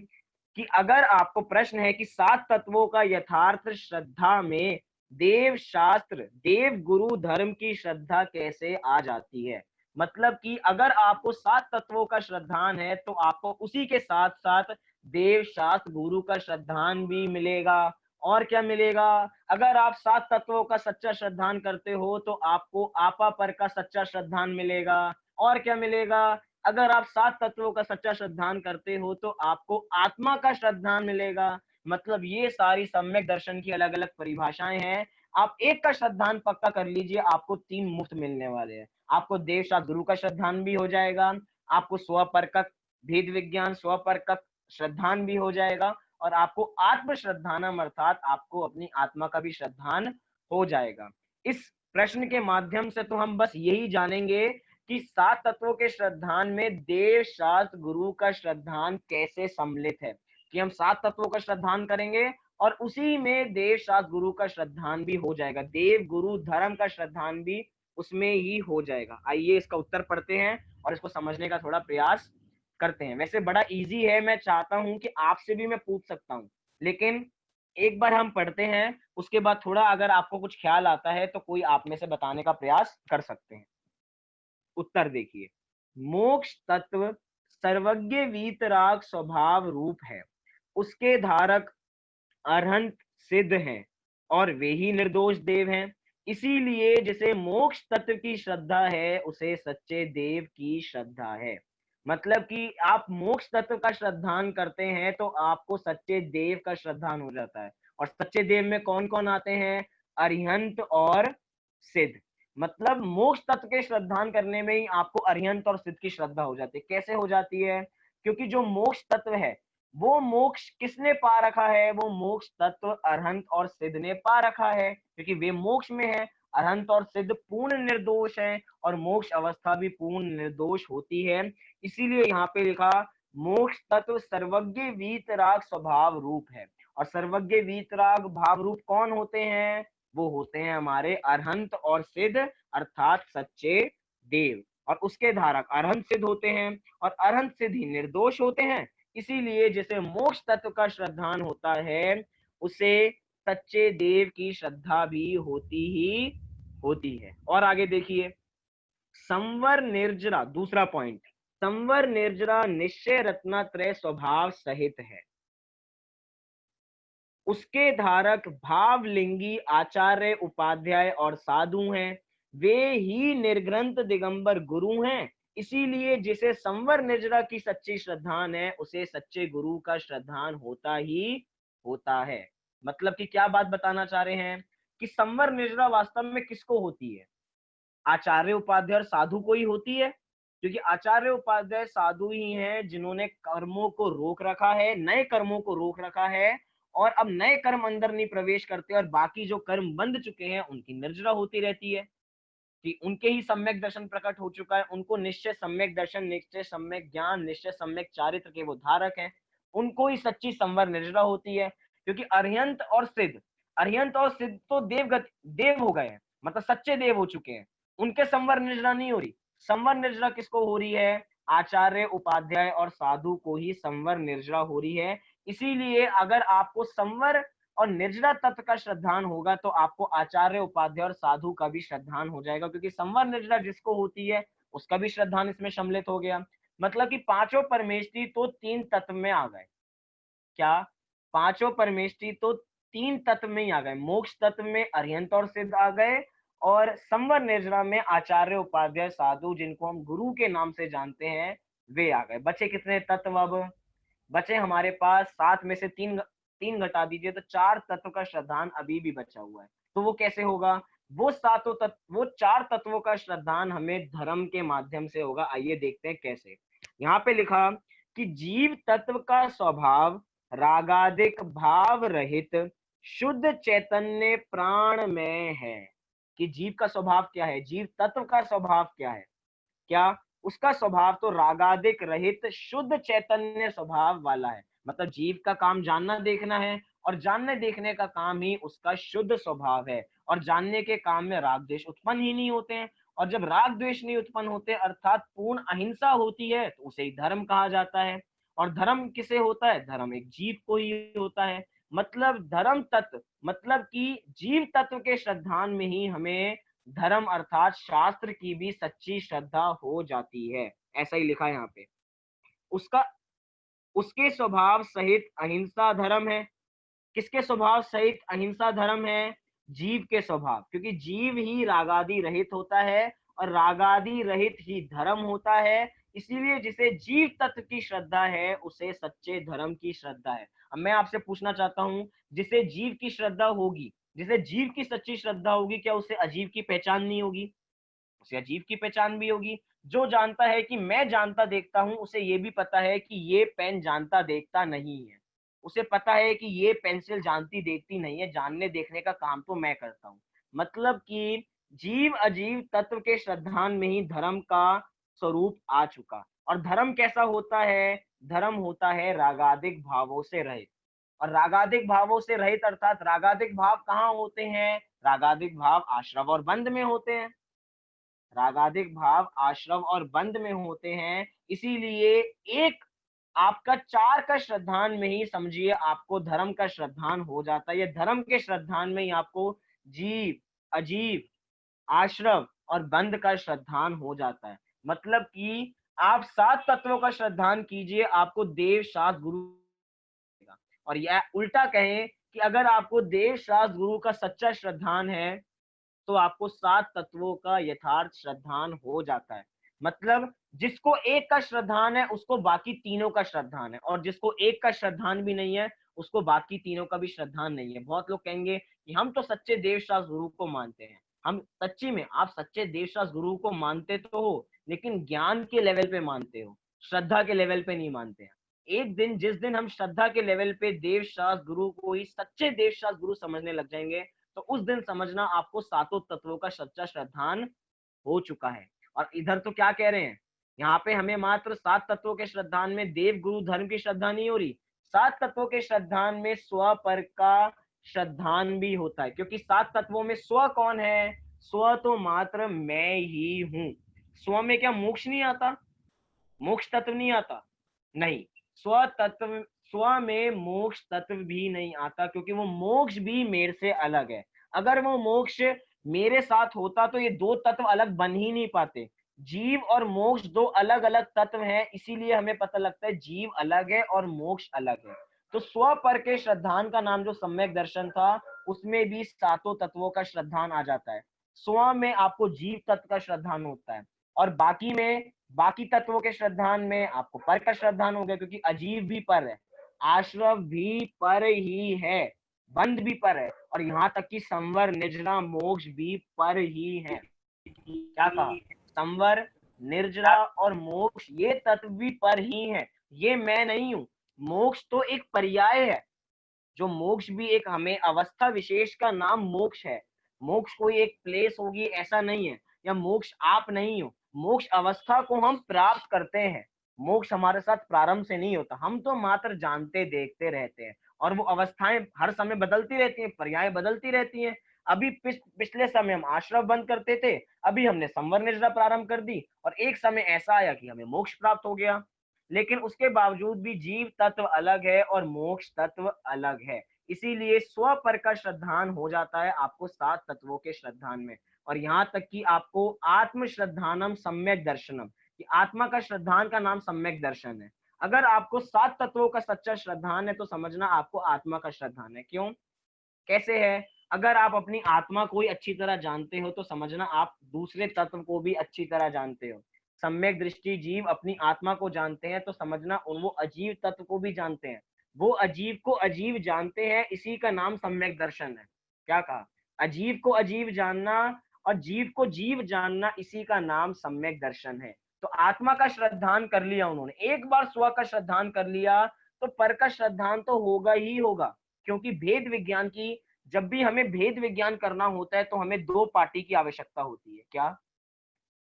Speaker 1: कि अगर आपको प्रश्न है कि सात तत्वों का यथार्थ श्रद्धा में देव शास्त्र देव गुरु धर्म की श्रद्धा कैसे आ जाती है। मतलब कि अगर आपको सात तत्वों का श्रद्धान है तो आपको उसी के साथ साथ देव शास्त्र गुरु का श्रद्धान भी मिलेगा। और क्या मिलेगा? अगर आप सात तत्वों का सच्चा श्रद्धान करते हो तो आपको आपा पर का सच्चा श्रद्धान मिलेगा। और क्या मिलेगा? अगर आप सात तत्वों का सच्चा श्रद्धान करते हो तो आपको आत्मा का श्रद्धान मिलेगा। मतलब ये सारी सम्यक दर्शन की अलग अलग परिभाषाएं हैं। आप एक का श्रद्धान पक्का कर लीजिए, आपको तीन मुफ्त मिलने वाले हैं। आपको देव शास्त्र गुरु का श्रद्धान भी हो जाएगा, आपको स्वपरकक भेद विज्ञान स्वपरकक श्रद्धान भी हो जाएगा, और आपको आत्म श्रद्धानम अर्थात आपको अपनी आत्मा का भी श्रद्धान हो जाएगा। इस प्रश्न के माध्यम से तो हम बस यही जानेंगे कि सात तत्वों के श्रद्धान में देव शास्त्र गुरु का श्रद्धान कैसे सम्मिलित है, कि हम सात तत्वों का श्रद्धान करेंगे और उसी में देव शास्त्र गुरु का श्रद्धान भी हो जाएगा, देव गुरु धर्म का श्रद्धान भी उसमें ही हो जाएगा। आइए इसका उत्तर पढ़ते हैं और इसको समझने का थोड़ा प्रयास करते हैं। वैसे बड़ा इजी है, मैं चाहता हूं कि आपसे भी मैं पूछ सकता हूं, लेकिन एक बार हम पढ़ते हैं, उसके बाद थोड़ा अगर आपको कुछ ख्याल आता है तो कोई आप में से बताने का प्रयास कर सकते हैं। उत्तर देखिए, मोक्ष तत्व सर्वज्ञ वीतराग स्वभाव रूप है, उसके धारक अरहंत सिद्ध हैं और वे ही निर्दोष देव हैं। इसीलिए जिसे मोक्ष तत्व की श्रद्धा है उसे सच्चे देव की श्रद्धा है। मतलब कि आप मोक्ष तत्व का श्रद्धान करते हैं तो आपको सच्चे देव का श्रद्धान हो जाता है। और सच्चे देव में कौन कौन आते हैं? अरिहंत और सिद्ध। मतलब मोक्ष तत्व के श्रद्धान करने में ही आपको अरिहंत और सिद्ध की श्रद्धा हो जाती है। कैसे हो जाती है? क्योंकि जो मोक्ष तत्व है वो मोक्ष किसने पा रखा है? वो मोक्ष तत्व अरहंत और सिद्ध ने पा रखा है, क्योंकि वे मोक्ष में है। अरहंत और सिद्ध पूर्ण निर्दोष है और मोक्ष अवस्था भी पूर्ण निर्दोष होती है। इसीलिए यहाँ पे लिखा मोक्ष तत्व सर्वज्ञ वीतराग स्वभाव रूप है। और सर्वज्ञ वीतराग भाव रूप कौन होते हैं? वो होते हैं हमारे अरहंत और सिद्ध अर्थात सच्चे देव। और उसके धारक अरहंत सिद्ध होते हैं और अरहंत सिद्ध ही निर्दोष होते हैं। इसीलिए जिसे मोक्ष तत्व का श्रद्धान होता है उसे सच्चे देव की श्रद्धा भी होती ही होती है। और आगे देखिए, संवर निर्जरा, दूसरा पॉइंट, संवर निर्जरा निश्चय रत्नात्रय स्वभाव सहित है। उसके धारक भावलिंगी आचार्य उपाध्याय और साधु हैं, वे ही निर्ग्रंथ दिगंबर गुरु हैं। इसीलिए जिसे संवर निर्जरा की सच्ची श्रद्धान है, उसे सच्चे गुरु का श्रद्धान होता ही होता है। मतलब कि क्या बात बताना चाह रहे हैं कि संवर निर्जरा वास्तव में किसको होती है? आचार्य उपाध्याय और साधु को ही होती है, क्योंकि आचार्य उपाध्याय साधु ही हैं जिन्होंने कर्मों को रोक रखा है, नए कर्मों को रोक रखा है, और अब नए कर्म अंदर नहीं प्रवेश करते, और बाकी जो कर्म बंध चुके हैं उनकी निर्जरा होती रहती है कि उनके ही सम्यक दर्शन प्रकट हो चुका है, उनको निश्चय सम्यक दर्शन, निश्चय सम्यक ज्ञान, निश्चय सम्यक चारित्र के वो धारक हैं, उनको ही सच्ची संवर निर्जरा होती है। क्योंकि अरिहंत और सिद्ध, अरिहंत और सिद्ध तो देव हो गए हैं, मतलब सच्चे देव हो चुके हैं, उनके संवर निर्जरा नहीं हो रही। संवर निर्जरा किसको हो रही है? आचार्य उपाध्याय और साधु को ही संवर निर्जरा हो रही है। इसीलिए अगर आपको संवर और निर्जरा तत्व का श्रद्धान होगा तो आपको आचार्य उपाध्याय और साधु का भी श्रद्धान हो जाएगा, क्योंकि संवर निर्जरा जिसको होती है उसका भी श्रद्धान इसमें सम्मिलित हो गया। मतलब कि पांचों परमेष्ठी तो तीन तत्व में आ गए। क्या? पांचों परमेष्ठी तो तीन तत्व में ही आ गए। मोक्ष तत्व में अरिहंत और सिद्ध आ गए, और संवर निर्जरा में आचार्य उपाध्याय साधु, जिनको हम गुरु के नाम से जानते हैं, वे आ गए। बचे कितने तत्व? अब बचे हमारे पास सात में से तीन, तीन घटा दीजिए तो चार तत्व का श्रद्धान अभी भी बचा हुआ है। तो वो कैसे होगा? वो सातों तत्व, वो चार तत्वों का श्रद्धान हमें धर्म के माध्यम से होगा। आइए देखते हैं कैसे। यहाँ पे लिखा कि जीव तत्व का स्वभाव रागादिक भाव रहित शुद्ध चैतन्य प्राण में है। कि जीव का स्वभाव क्या है? जीव तत्व का स्वभाव क्या है? क्या? उसका स्वभाव तो रागादिक रहित शुद्ध चैतन्य स्वभाव वाला है। मतलब जीव का काम जानना देखना है, और जानने देखने का काम ही उसका शुद्ध स्वभाव है, और जानने के काम में राग द्वेष उत्पन्न ही नहीं होते हैं। और जब राग द्वेष नहीं उत्पन्न होते, अर्थात पूर्ण अहिंसा होती है, तो उसे ही धर्म कहा जाता है। और धर्म किसे होता है? धर्म एक जीव को ही होता है। मतलब धर्म तत्व, मतलब कि जीव तत्व के श्रद्धान में ही हमें धर्म अर्थात शास्त्र की भी सच्ची श्रद्धा हो जाती है। ऐसा ही लिखा है यहाँ पे। उसका, उसके स्वभाव सहित अहिंसा धर्म है। किसके स्वभाव सहित अहिंसा धर्म है? जीव के स्वभाव, क्योंकि जीव ही रागादि रहित होता है, और रागादि रहित ही धर्म होता है। इसीलिए जिसे जीव तत्व की श्रद्धा है उसे सच्चे धर्म की श्रद्धा है। अब मैं आपसे पूछना चाहता हूं, जिसे जीव की श्रद्धा होगी, जिसे जीव की सच्ची श्रद्धा होगी, क्या उसे अजीव की पहचान नहीं होगी? उसे अजीब की पहचान भी होगी। जो जानता है कि मैं जानता देखता हूं, उसे ये भी पता है कि ये पेन जानता देखता नहीं है। उसे पता है कि ये पेंसिल जानती देखती नहीं है, जानने देखने का काम तो मैं करता हूं। मतलब कि जीव अजीव तत्व के श्रद्धान में ही धर्म का स्वरूप आ चुका। और धर्म कैसा होता है? धर्म होता है रागादिक भावों से रहित। और रागादिक भावों से रहित अर्थात रागादिक भाव कहाँ होते हैं? रागादिक भाव आश्रव और बंध में होते हैं। रागादिक भाव आश्रव और बंध में होते हैं। इसीलिए एक आपका चार का श्रद्धान में ही समझिए आपको धर्म का श्रद्धान हो जाता है। ये धर्म के श्रद्धान में ही आपको जीव, अजीव, आश्रव और बंध का श्रद्धान हो जाता है। मतलब कि आप सात तत्वों का श्रद्धान कीजिए, आपको देव शास्त्र गुरु। और यह उल्टा कहें कि अगर आपको देव शास्त्र गुरु का सच्चा श्रद्धान है, तो आपको सात तत्वों का यथार्थ श्रद्धान हो जाता है। मतलब जिसको एक का श्रद्धान है उसको बाकी तीनों का श्रद्धान है, और जिसको एक का श्रद्धान भी नहीं है उसको बाकी तीनों का भी श्रद्धान नहीं है। बहुत लोग कहेंगे कि हम तो सच्चे देवशास्त्र गुरु को मानते हैं। हम सच्ची में, आप सच्चे देवशास्त्र गुरु को मानते तो हो, लेकिन ज्ञान के लेवल पे मानते हो, श्रद्धा के लेवल पे नहीं मानते हैं। एक दिन, जिस दिन हम श्रद्धा के लेवल पे देवशास्त्र गुरु को ही सच्चे देवशास्त्र गुरु समझने लग जाएंगे, तो उस दिन समझना आपको सातों तत्वों का सच्चा श्रद्धान हो चुका है। और इधर तो क्या कह रहे हैं, यहाँ पे हमें मात्र सात तत्वों के श्रद्धान में देव गुरु धर्म की श्रद्धा नहीं हो रही, सात तत्वों के श्रद्धान में स्व पर का श्रद्धान भी होता है। क्योंकि सात तत्वों में स्व कौन है? स्व तो मात्र मैं ही हूं। स्व में क्या मोक्ष नहीं आता? मोक्ष तत्व नहीं आता? नहीं, स्व तत्व, स्व में मोक्ष तत्व भी नहीं आता, क्योंकि वो मोक्ष भी मेरे से अलग है। अगर वो मोक्ष मेरे साथ होता तो ये दो तत्व अलग बन ही नहीं पाते। जीव और मोक्ष दो अलग अलग तत्व हैं, इसीलिए हमें पता लगता है जीव अलग है और मोक्ष अलग है। तो स्व पर के श्रद्धान का नाम जो सम्यक दर्शन था, उसमें भी सातों तत्वों का श्रद्धान आ जाता है। स्व में आपको जीव तत्व का श्रद्धान होता है, और बाकी में बाकी तत्वों के श्रद्धान में आपको पर का श्रद्धान हो गया, क्योंकि अजीव भी पर है, आश्रव भी पर ही है, बंध भी पर है, और यहाँ तक कि संवर निर्जरा मोक्ष भी पर ही है। क्या कहा? संवर, निर्जरा और मोक्ष ये तत्व भी पर ही है, ये मैं नहीं हूं। मोक्ष तो एक पर्याय है, जो मोक्ष भी एक हमें अवस्था विशेष का नाम मोक्ष है। मोक्ष कोई एक प्लेस होगी ऐसा नहीं है, या मोक्ष आप नहीं हो। मोक्ष अवस्था को हम प्राप्त करते हैं, मोक्ष हमारे साथ प्रारंभ से नहीं होता, हम तो मात्र जानते देखते रहते हैं, और वो अवस्थाएं हर समय बदलती रहती हैं, पर्याय बदलती रहती हैं। अभी पिछले समय हम आश्रम बंद करते थे, अभी हमने संवर निजरा प्रारंभ कर दी, और एक समय ऐसा आया कि हमें मोक्ष प्राप्त हो गया। लेकिन उसके बावजूद भी जीव तत्व अलग है और मोक्ष तत्व अलग है, इसीलिए स्व पर का श्रद्धान हो जाता है आपको सात तत्वों के श्रद्धान में। और यहाँ तक कि आपको आत्म श्रद्धानम सम्यक दर्शनम, कि आत्मा का श्रद्धान का नाम सम्यक दर्शन है। अगर आपको सात तत्वों का सच्चा श्रद्धान है तो समझना आपको आत्मा का श्रद्धान है। क्यों, कैसे है? अगर आप अपनी आत्मा को ही अच्छी तरह जानते हो तो समझना आप दूसरे तत्व को भी अच्छी तरह जानते हो। सम्यक दृष्टि जीव अपनी आत्मा को जानते हैं तो समझना वो अजीव तत्व को भी जानते हैं। वो अजीव को अजीव जानते हैं, इसी का नाम सम्यक दर्शन है। क्या कहा? अजीव को अजीव जानना और जीव को जीव जानना, इसी का नाम सम्यक दर्शन है। तो आत्मा का श्रद्धान कर लिया उन्होंने, एक बार स्व का श्रद्धान कर लिया तो पर का श्रद्धान तो होगा ही होगा। क्योंकि भेद विज्ञान की, जब भी हमें भेद विज्ञान करना होता है तो हमें दो पार्टी की आवश्यकता होती है। क्या?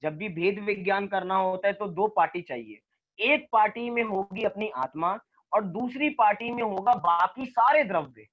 Speaker 1: जब भी भेद विज्ञान करना होता है तो दो पार्टी चाहिए। एक पार्टी में होगी अपनी आत्मा, और दूसरी पार्टी में होगा बाकी सारे द्रव्य,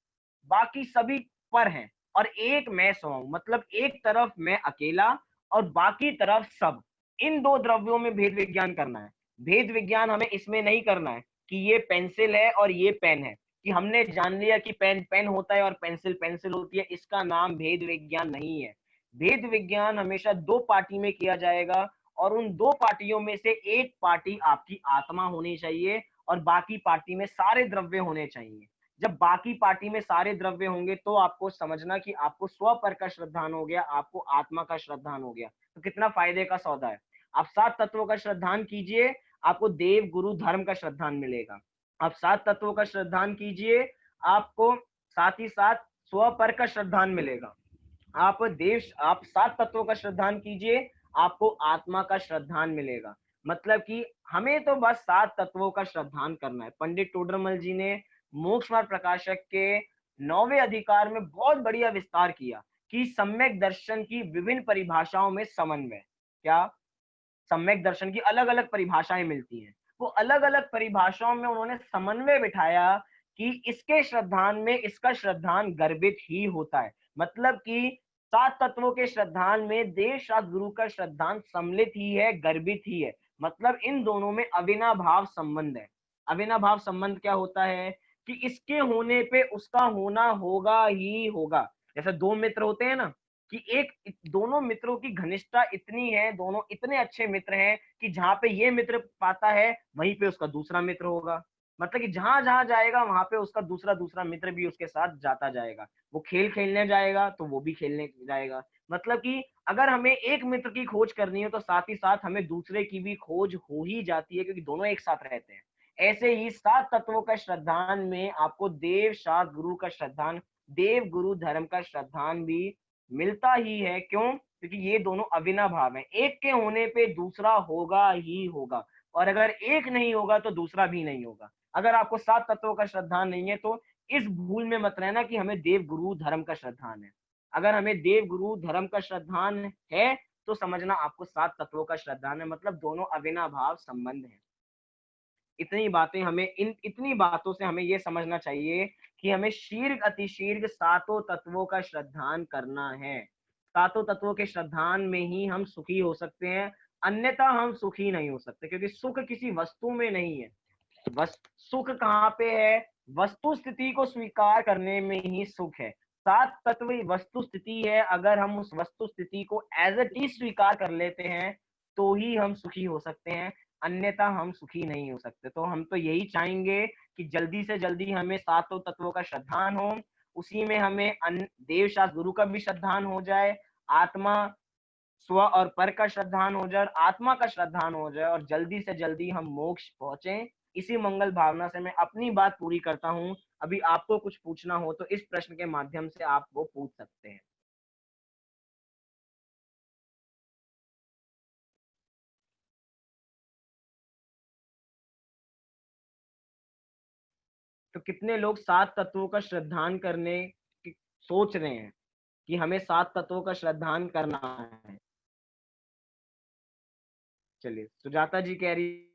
Speaker 1: बाकी सभी पर हैं, और एक मैं स्वयं, मतलब एक तरफ मैं अकेला और बाकी तरफ सब। इन दो द्रव्यों में भेद विज्ञान करना है। भेद विज्ञान हमें इसमें नहीं करना है कि ये पेंसिल है और ये पेन है, कि हमने जान लिया कि पेन पेन होता है और पेंसिल पेंसिल होती है, इसका नाम भेद विज्ञान नहीं है। भेद विज्ञान हमेशा दो पार्टी में किया जाएगा, और उन दो पार्टियों में से एक पार्टी आपकी आत्मा होनी चाहिए और बाकी पार्टी में सारे द्रव्य होने चाहिए। जब बाकी पार्टी में सारे द्रव्य होंगे तो आपको समझना कि आपको स्व पर का श्रद्धान हो गया, आपको आत्मा का श्रद्धान हो गया। तो कितना फायदे का सौदा है। आप सात तत्वों का श्रद्धान कीजिए, आपको देव गुरु धर्म का श्रद्धान मिलेगा। आप सात तत्वों का श्रद्धान कीजिए, आपको साथ ही साथ स्व पर का श्रद्धान मिलेगा। आप सात तत्वों का श्रद्धान कीजिए, आपको आत्मा का श्रद्धान मिलेगा। मतलब कि हमें तो बस सात तत्वों का श्रद्धान करना है। पंडित टोडरमल जी ने मोक्ष मार्ग प्रकाशक के 9वें अधिकार में बहुत बढ़िया विस्तार किया कि सम्यक दर्शन की विभिन्न परिभाषाओं में समन्वय। क्या? सम्यक दर्शन की अलग अलग परिभाषाएं मिलती हैं, वो अलग अलग परिभाषाओं में उन्होंने समन्वय बिठाया कि इसके श्रद्धान में इसका श्रद्धान गर्भित ही होता है। मतलब कि सात तत्वों के श्रद्धान में देव शास्त्र गुरु का श्रद्धान सम्मिलित ही है, गर्भित ही है। मतलब इन दोनों में अविनाभाव संबंध है। अविनाभाव संबंध क्या होता है? कि इसके होने पे उसका होना होगा ही होगा। जैसे दो मित्र होते हैं ना, कि एक दोनों मित्रों की घनिष्ठता इतनी है, दोनों इतने अच्छे मित्र हैं कि जहां पे ये मित्र पाता है वहीं पे उसका दूसरा मित्र होगा। मतलब कि जहां जहां जाएगा वहां पे उसका दूसरा दूसरा मित्र भी उसके साथ जाता जाएगा। वो खेल खेलने जाएगा तो वो भी खेलने जाएगा। मतलब कि अगर हमें एक मित्र की खोज करनी है तो साथ ही साथ हमें दूसरे की भी खोज हो ही जाती है, क्योंकि दोनों एक साथ रहते हैं। ऐसे ही सात तत्वों का श्रद्धान में आपको देव शास्त्र गुरु का श्रद्धान, देव गुरु धर्म का श्रद्धान भी मिलता ही है। क्यों? क्योंकि ये दोनों अविनाभाव हैं, एक के होने पे दूसरा होगा ही होगा, और अगर एक नहीं होगा तो दूसरा भी नहीं होगा। अगर आपको सात तत्वों का श्रद्धान नहीं है तो इस भूल में मत रहना कि हमें देव गुरु धर्म का श्रद्धान है। अगर हमें देव गुरु धर्म का श्रद्धान है तो समझना आपको सात तत्वों का श्रद्धान है, मतलब दोनों अविनाभाव संबंध है। इतनी बातों से हमें यह समझना चाहिए कि हमें शीर्घ अतिशीर्घ सातों तत्वों का श्रद्धान करना है। सातों तत्वों के श्रद्धान में ही हम सुखी हो सकते हैं, अन्यथा हम सुखी नहीं हो सकते, क्योंकि सुख किसी वस्तु में नहीं है। सुख कहाँ पे है? वस्तु स्थिति को स्वीकार करने में ही सुख है। सात तत्व वस्तु स्थिति है, अगर हम उस वस्तु स्थिति को एज इट इज स्वीकार कर लेते हैं तो ही हम सुखी हो सकते हैं, अन्यथा हम सुखी नहीं हो सकते। तो हम तो यही चाहेंगे कि जल्दी से जल्दी हमें सातों तत्वों का श्रद्धान हो, उसी में हमें देव शास्त्र गुरु का भी श्रद्धान हो जाए, आत्मा स्व और पर का श्रद्धान हो जाए और आत्मा का श्रद्धान हो जाए, और जल्दी से जल्दी हम मोक्ष पहुंचे। इसी मंगल भावना से मैं अपनी बात पूरी करता हूँ। अभी आपको कुछ पूछना हो तो इस प्रश्न के माध्यम से आप वो पूछ सकते हैं। तो कितने लोग सात तत्वों का श्रद्धान करने की सोच रहे हैं कि हमें सात तत्वों का श्रद्धान करना है? चलिए, सुजाता जी कह रही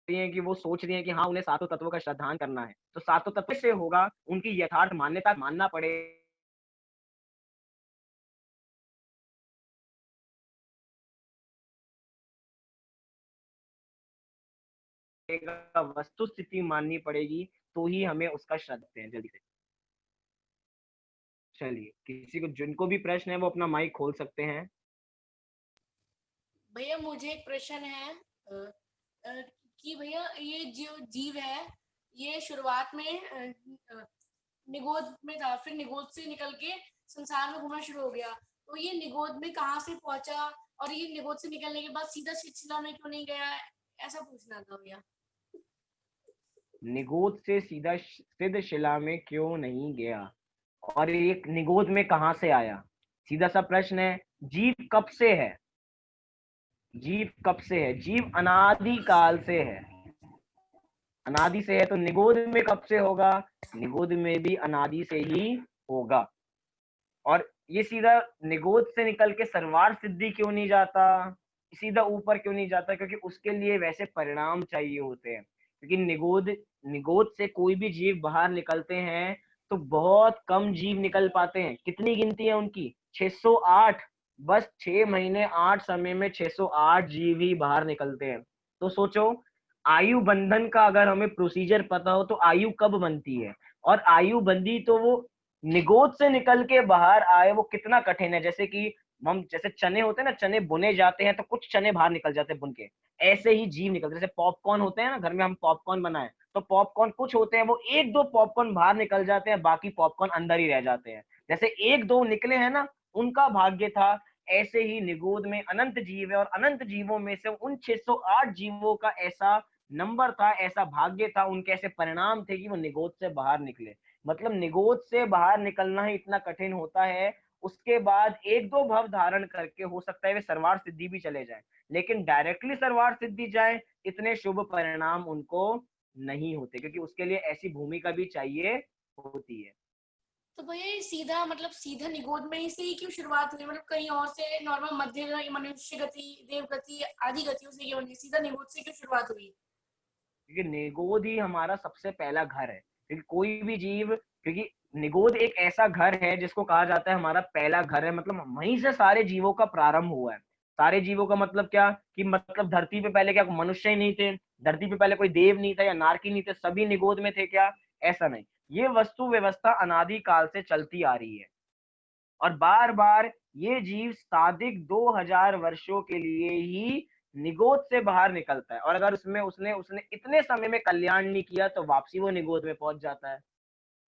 Speaker 1: हैं कि वो सोच रही हैं कि हाँ उन्हें सातों तत्वों का श्रद्धान करना है। तो सातों तत्व से होगा, उनकी यथार्थ मान्यता मानना पड़ेगा, वस्तु स्थिति माननी पड़ेगी, तो ही हमें उसका श्रद्धा है। जल्दी से चलिए, किसी को जिनको भी प्रश्न है वो अपना माइक खोल सकते हैं।
Speaker 2: भैया मुझे एक प्रश्न है कि भैया ये जो जीव है ये शुरुआत में निगोद में था, फिर निगोद से निकल के संसार में घूमना शुरू हो गया, तो ये निगोद में कहाँ से पहुंचा और ये निगोद से निकलने के बाद सीधा शिला में क्यों नहीं गया, ऐसा पूछना था भैया।
Speaker 1: निगोद से सीधा सिद्ध शिला में क्यों नहीं गया और ये निगोद में कहां से आया? सीधा सा प्रश्न है। जीव कब से है? जीव कब से है? जीव अनादि काल से है। अनादि से है तो निगोद में कब से होगा? निगोद में भी अनादि से ही होगा। और ये सीधा निगोद से निकल के सर्वार सिद्धि क्यों नहीं जाता, सीधा ऊपर क्यों नहीं जाता? क्योंकि उसके लिए वैसे परिणाम चाहिए होते हैं। क्योंकि निगोद निगोद से कोई भी जीव बाहर निकलते हैं तो बहुत कम जीव निकल पाते हैं। कितनी गिनती है उनकी? 608। बस 6 महीने 8 समय में 608 जीव ही बाहर निकलते हैं। तो सोचो, आयु बंधन का अगर हमें प्रोसीजर पता हो तो आयु कब बनती है, और आयु बंधी तो वो निगोद से निकल के बाहर आए, वो कितना कठिन है। जैसे कि हम जैसे चने होते हैं ना, चने बुने जाते हैं तो कुछ चने बाहर निकल जाते हैं बुन के, ऐसे ही जीव निकलते हैं। जैसे पॉपकॉर्न होते हैं ना, घर में हम पॉपकॉर्न बनाए तो पॉपकॉर्न कुछ होते हैं वो एक दो पॉपकॉर्न बाहर निकल जाते हैं, बाकी पॉपकॉर्न अंदर ही रह जाते हैं। जैसे एक दो निकले हैं ना, उनका भाग्य था। ऐसे ही निगोद में अनंत जीव है और अनंत जीवों में से उन 608 जीवों का ऐसा नंबर था, ऐसा भाग्य था, उनके ऐसे परिणाम थे कि वो निगोद से बाहर निकले। मतलब निगोद से बाहर निकलना ही इतना कठिन होता है। उसके बाद एक दो भव धारण करके हो सकता है वे सर्वार सिद्धि भी चले जाए, लेकिन डायरेक्टली सर्वार सिद्धि जाए इतने शुभ परिणाम उनको नहीं होते, क्योंकि उसके लिए ऐसी भूमिका भी चाहिए होती है।
Speaker 2: तो भैया ये सीधा मतलब सीधा निगोद में ही से ही क्यों शुरुआत हुई, मतलब कहीं और से नॉर्मल मध्य मनुष्य गति देव गति आदि गतियों से क्यों नहीं, सीधा निगोद से क्यों शुरुआत हुई?
Speaker 1: क्योंकि निगोद ही हमारा सबसे पहला घर है। क्योंकि कोई भी जीव, क्योंकि निगोद एक ऐसा घर है जिसको कहा जाता है हमारा पहला घर है। मतलब वहीं से सारे जीवों का प्रारंभ हुआ है। सारे जीवों का मतलब क्या कि मतलब धरती पे पहले क्या मनुष्य ही नहीं थे? धरती पे पहले कोई देव नहीं था या नारकी नहीं थे? सभी निगोद में थे क्या? ऐसा नहीं। ये वस्तु व्यवस्था अनादि काल से चलती आ रही है और बार बार ये जीव सादिक 2000 वर्षों के लिए ही निगोद से बाहर निकलता है, और अगर उसमें उसने उसने इतने समय में कल्याण नहीं किया तो वापसी वो निगोद में पहुंच जाता है।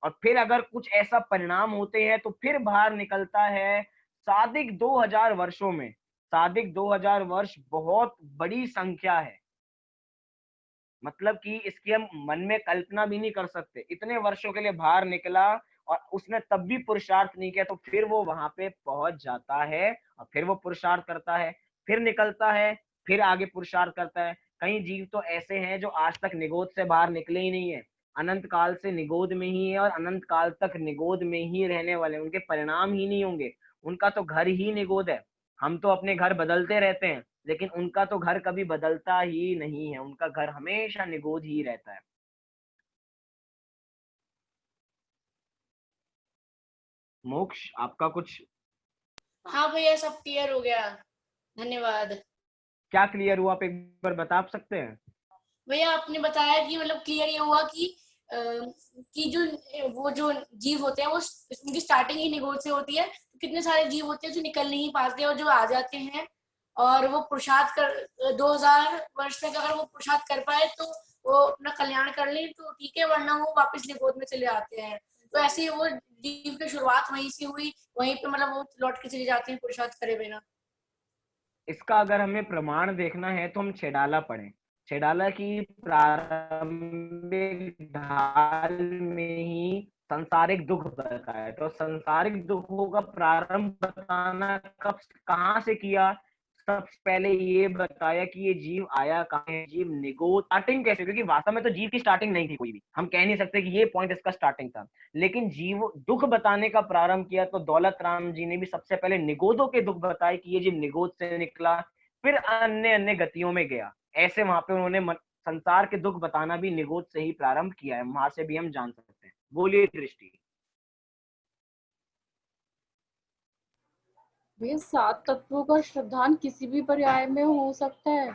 Speaker 1: और फिर अगर कुछ ऐसा परिणाम होते हैं तो फिर बाहर निकलता है सादिक 2000 वर्षों में। सादिक 2000 वर्ष बहुत बड़ी संख्या है। मतलब कि इसकी हम मन में कल्पना भी नहीं कर सकते। इतने वर्षों के लिए बाहर निकला और उसने तब भी पुरुषार्थ नहीं किया, तो फिर वो वहां पे पहुंच जाता है और फिर वो पुरुषार्थ करता है, फिर निकलता है, फिर आगे पुरुषार्थ करता है। कई जीव तो ऐसे हैं जो आज तक निगोद से बाहर निकले ही नहीं है, अनंत काल से निगोद में ही है और अनंत काल तक निगोद में ही रहने वाले, उनके परिणाम ही नहीं होंगे। उनका तो घर ही निगोद है। हम तो अपने घर बदलते रहते हैं, लेकिन उनका तो घर कभी बदलता ही नहीं है, उनका घर हमेशा निगोद ही रहता है। मोक्ष, आपका कुछ?
Speaker 2: हाँ भैया सब क्लियर हो गया, धन्यवाद।
Speaker 1: क्या क्लियर हुआ, आप एक बार बता सकते हैं?
Speaker 2: भैया आपने बताया कि मतलब क्लियर ये हुआ कि जो वो जो जीव होते हैं वो उनकी स्टार्टिंग ही निगोज से होती है, तो कितने सारे जीव होते हैं जो निकल नहीं पाते और जो आ जाते हैं और वो पुरुषार्थ कर 2000 वर्ष तक अगर वो पुरुषार्थ कर पाए तो वो अपना कल्याण कर ले तो ठीक है, वरना वो वापस निगोद में चले आते हैं। तो ऐसे ही वो जीव की शुरुआत वहीं से हुई, वहीं पे मतलब वो लौट के चले जाते हैं पुरुषार्थ करे बिना।
Speaker 1: इसका अगर हमें प्रमाण देखना है तो हम छेडाला पढ़ें। छेडाला की प्रारंभिक ढाल में ही संसारिक दुख बताया, तो संसारिक दुखों का प्रारंभ बताना कब कहाँ से किया? सबसे पहले ये बताया कि ये जीव आया कहाँ है, जीव निगोद स्टार्टिंग कैसे, क्योंकि वास्तव में तो जीव की स्टार्टिंग नहीं थी कोई भी, हम कह नहीं सकते कि ये पॉइंट इसका स्टार्टिंग था, लेकिन जीव दुख बताने का प्रारंभ किया तो दौलत राम जी ने भी सबसे पहले निगोदों के दुख बताए कि ये जीव निगोद से निकला, फिर अन्य अन्य गतियों में गया। ऐसे वहां पे उन्होंने संसार के दुख बताना भी निगोद से ही प्रारंभ किया है, वहां से भी हम जान सकते हैं। बोलिए दृष्टि।
Speaker 3: भैया 7 तत्वों का श्रद्धान किसी भी पर्याय में हो सकता है?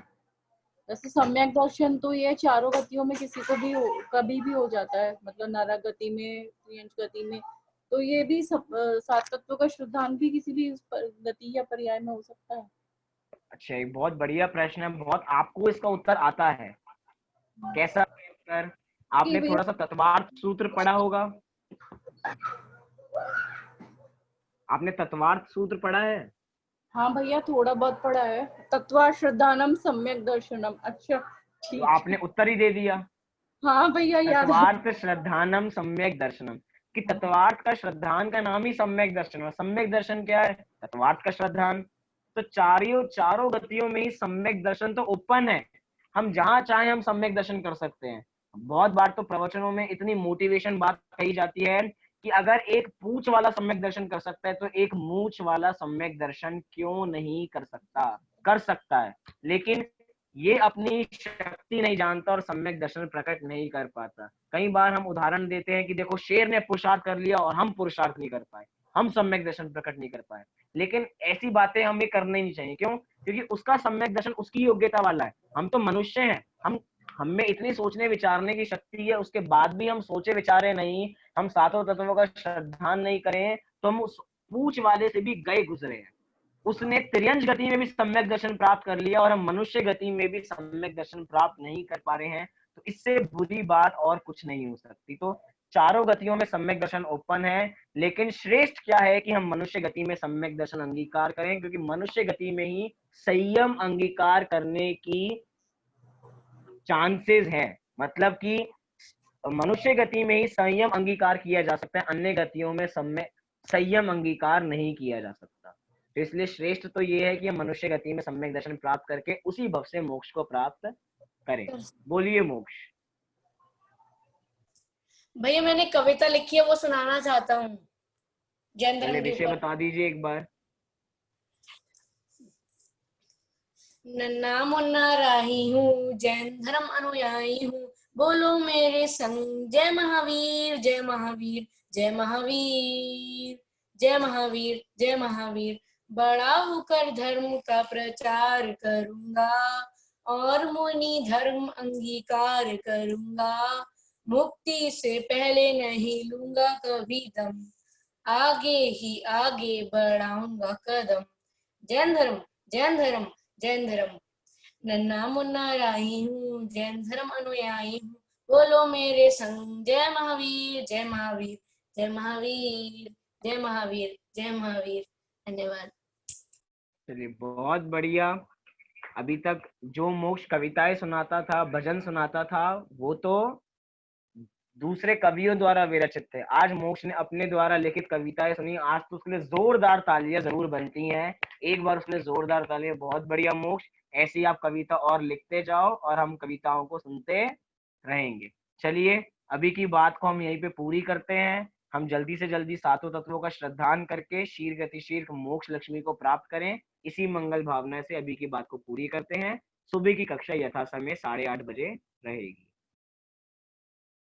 Speaker 3: जैसे सम्यक दर्शन तो ये चारों गतियों में किसी को भी कभी भी हो जाता है, मतलब नरक गति में, त्रियंश गति में, तो ये भी 7 तत्वों का श्रद्धान भी किसी भी गति या पर्याय में हो सकता है।
Speaker 1: अच्छा, एक बहुत बढ़िया प्रश्न है, बहुत आपको इसका उत्तर आता है। कैसा उत्तर?
Speaker 3: कि
Speaker 1: आपने
Speaker 3: भैया
Speaker 1: थोड़ा सा तत्वार्थ सूत्र पढ़ा होगा, आपने तत्वार्थ सूत्र पढ़ा है?
Speaker 3: हाँ भैया थोड़ा बहुत पढ़ा है, तत्वा श्रद्धानम सम्यक दर्शनम। अच्छा
Speaker 1: तो
Speaker 3: ठीक
Speaker 1: आपने
Speaker 3: है।
Speaker 1: उत्तर ही दे दिया।
Speaker 3: हाँ भैया याद आ
Speaker 1: तत्वार्थ श्रद्धानम सम्यक दर्शनम, कि तत्वार्थ का श्रद्धान का नाम ही सम्यक दर्शन है। सम्यक दर्शन क्या है? तत्वार्थ का श्रद्धान। तो चारों गतियों में ही सम्यक दर्शन तो ओपन है, हम जहां चाहे हम सम्यक दर्शन कर सकते हैं। बहुत बार तो प्रवचनों में इतनी मोटिवेशन बात कही जाती है कि अगर एक पूंछ वाला सम्यक दर्शन कर सकता है तो एक मूंछ वाला सम्यक दर्शन क्यों नहीं कर सकता? कर सकता है, लेकिन ये अपनी शक्ति नहीं जानता और सम्यक दर्शन प्रकट नहीं कर पाता। कई बार हम उदाहरण देते हैं कि देखो शेर ने पुरुषार्थ कर लिया और हम पुरुषार्थ नहीं कर पाए, हम सम्यक दर्शन प्रकट नहीं कर पाए, लेकिन ऐसी बातें हमें करनी नहीं चाहिए। क्यों? क्योंकि उसका सम्यक दर्शन उसकी योग्यता वाला है, हम तो मनुष्य हैं, हम में इतनी सोचने विचारने की शक्ति है, उसके बाद भी हम सोचे विचारे नहीं, हम सातों तत्वों का श्रद्धान नहीं करें, तो हम उस पूछ वाले से भी गए गुजरे हैं। उसने त्रियंश गति में भी सम्यक दर्शन प्राप्त कर लिया और हम मनुष्य गति में भी सम्यक दर्शन प्राप्त नहीं कर पा रहे हैं, तो इससे बुरी बात और कुछ नहीं हो सकती। तो चारों गतियों में सम्यक दर्शन ओपन है, लेकिन श्रेष्ठ क्या है कि हम मनुष्य गति में सम्यक दर्शन अंगीकार करें, क्योंकि मनुष्य गति में ही संयम अंगीकार करने की चांसेस है। मतलब कि मनुष्य गति में ही संयम अंगीकार किया जा सकता है, अन्य गतियों में संयम अंगीकार नहीं किया जा सकता। तो इसलिए श्रेष्ठ तो ये है कि हम मनुष्य गति में सम्यक दर्शन प्राप्त करके उसी भव से मोक्ष को प्राप्त करें। बोलिए मोक्ष।
Speaker 2: भैया मैंने कविता लिखी है, वो सुनाना चाहता हूँ जैन
Speaker 1: पहले
Speaker 2: धर्म के
Speaker 1: विषय
Speaker 2: ऊपर।
Speaker 1: बता दीजिए एक बार।
Speaker 2: नन्ना मुन्ना राही हूँ, जैन धर्म अनुयायी हूँ, बोलो मेरे संग जय महावीर जय महावीर जय महावीर जय महावीर जय महावीर। बड़ा होकर धर्म का प्रचार करूंगा और मुनि धर्म अंगीकार करूंगा, मुक्ति से पहले नहीं लूंगा कभी दम, आगे ही आगे बढ़ाऊंगा कदम। जैन धर्म जैन धर्म जैन धर्म। नन्ना मुन्ना राही हूँ, जैन धर्म अनुयायी हूँ, बोलो मेरे संग जय महावीर जय महावीर जय महावीर जय महावीर जय महावीर। धन्यवाद।
Speaker 1: चलिए बहुत बढ़िया। अभी तक जो मोक्ष कविताएं सुनाता था, भजन सुनाता था, वो तो दूसरे कवियों द्वारा विरचित थे। आज मोक्ष ने अपने द्वारा लिखित कविताएं सुनी, आज तो उसके लिए जोरदार तालियां जरूर बनती हैं। एक बार उसके लिए जोरदार तालियां। बहुत बढ़िया मोक्ष, ऐसे ही आप कविता और लिखते जाओ और हम कविताओं को सुनते रहेंगे। चलिए अभी की बात को हम यहीं पे पूरी करते हैं। हम जल्दी से जल्दी सातों तत्वों का श्रद्धान करके शीर गति शीर्ष मोक्ष लक्ष्मी को प्राप्त करें, इसी मंगल भावना से अभी की बात को पूरी करते हैं। सुबह की कक्षा यथा समय 8:30 बजे रहेगी।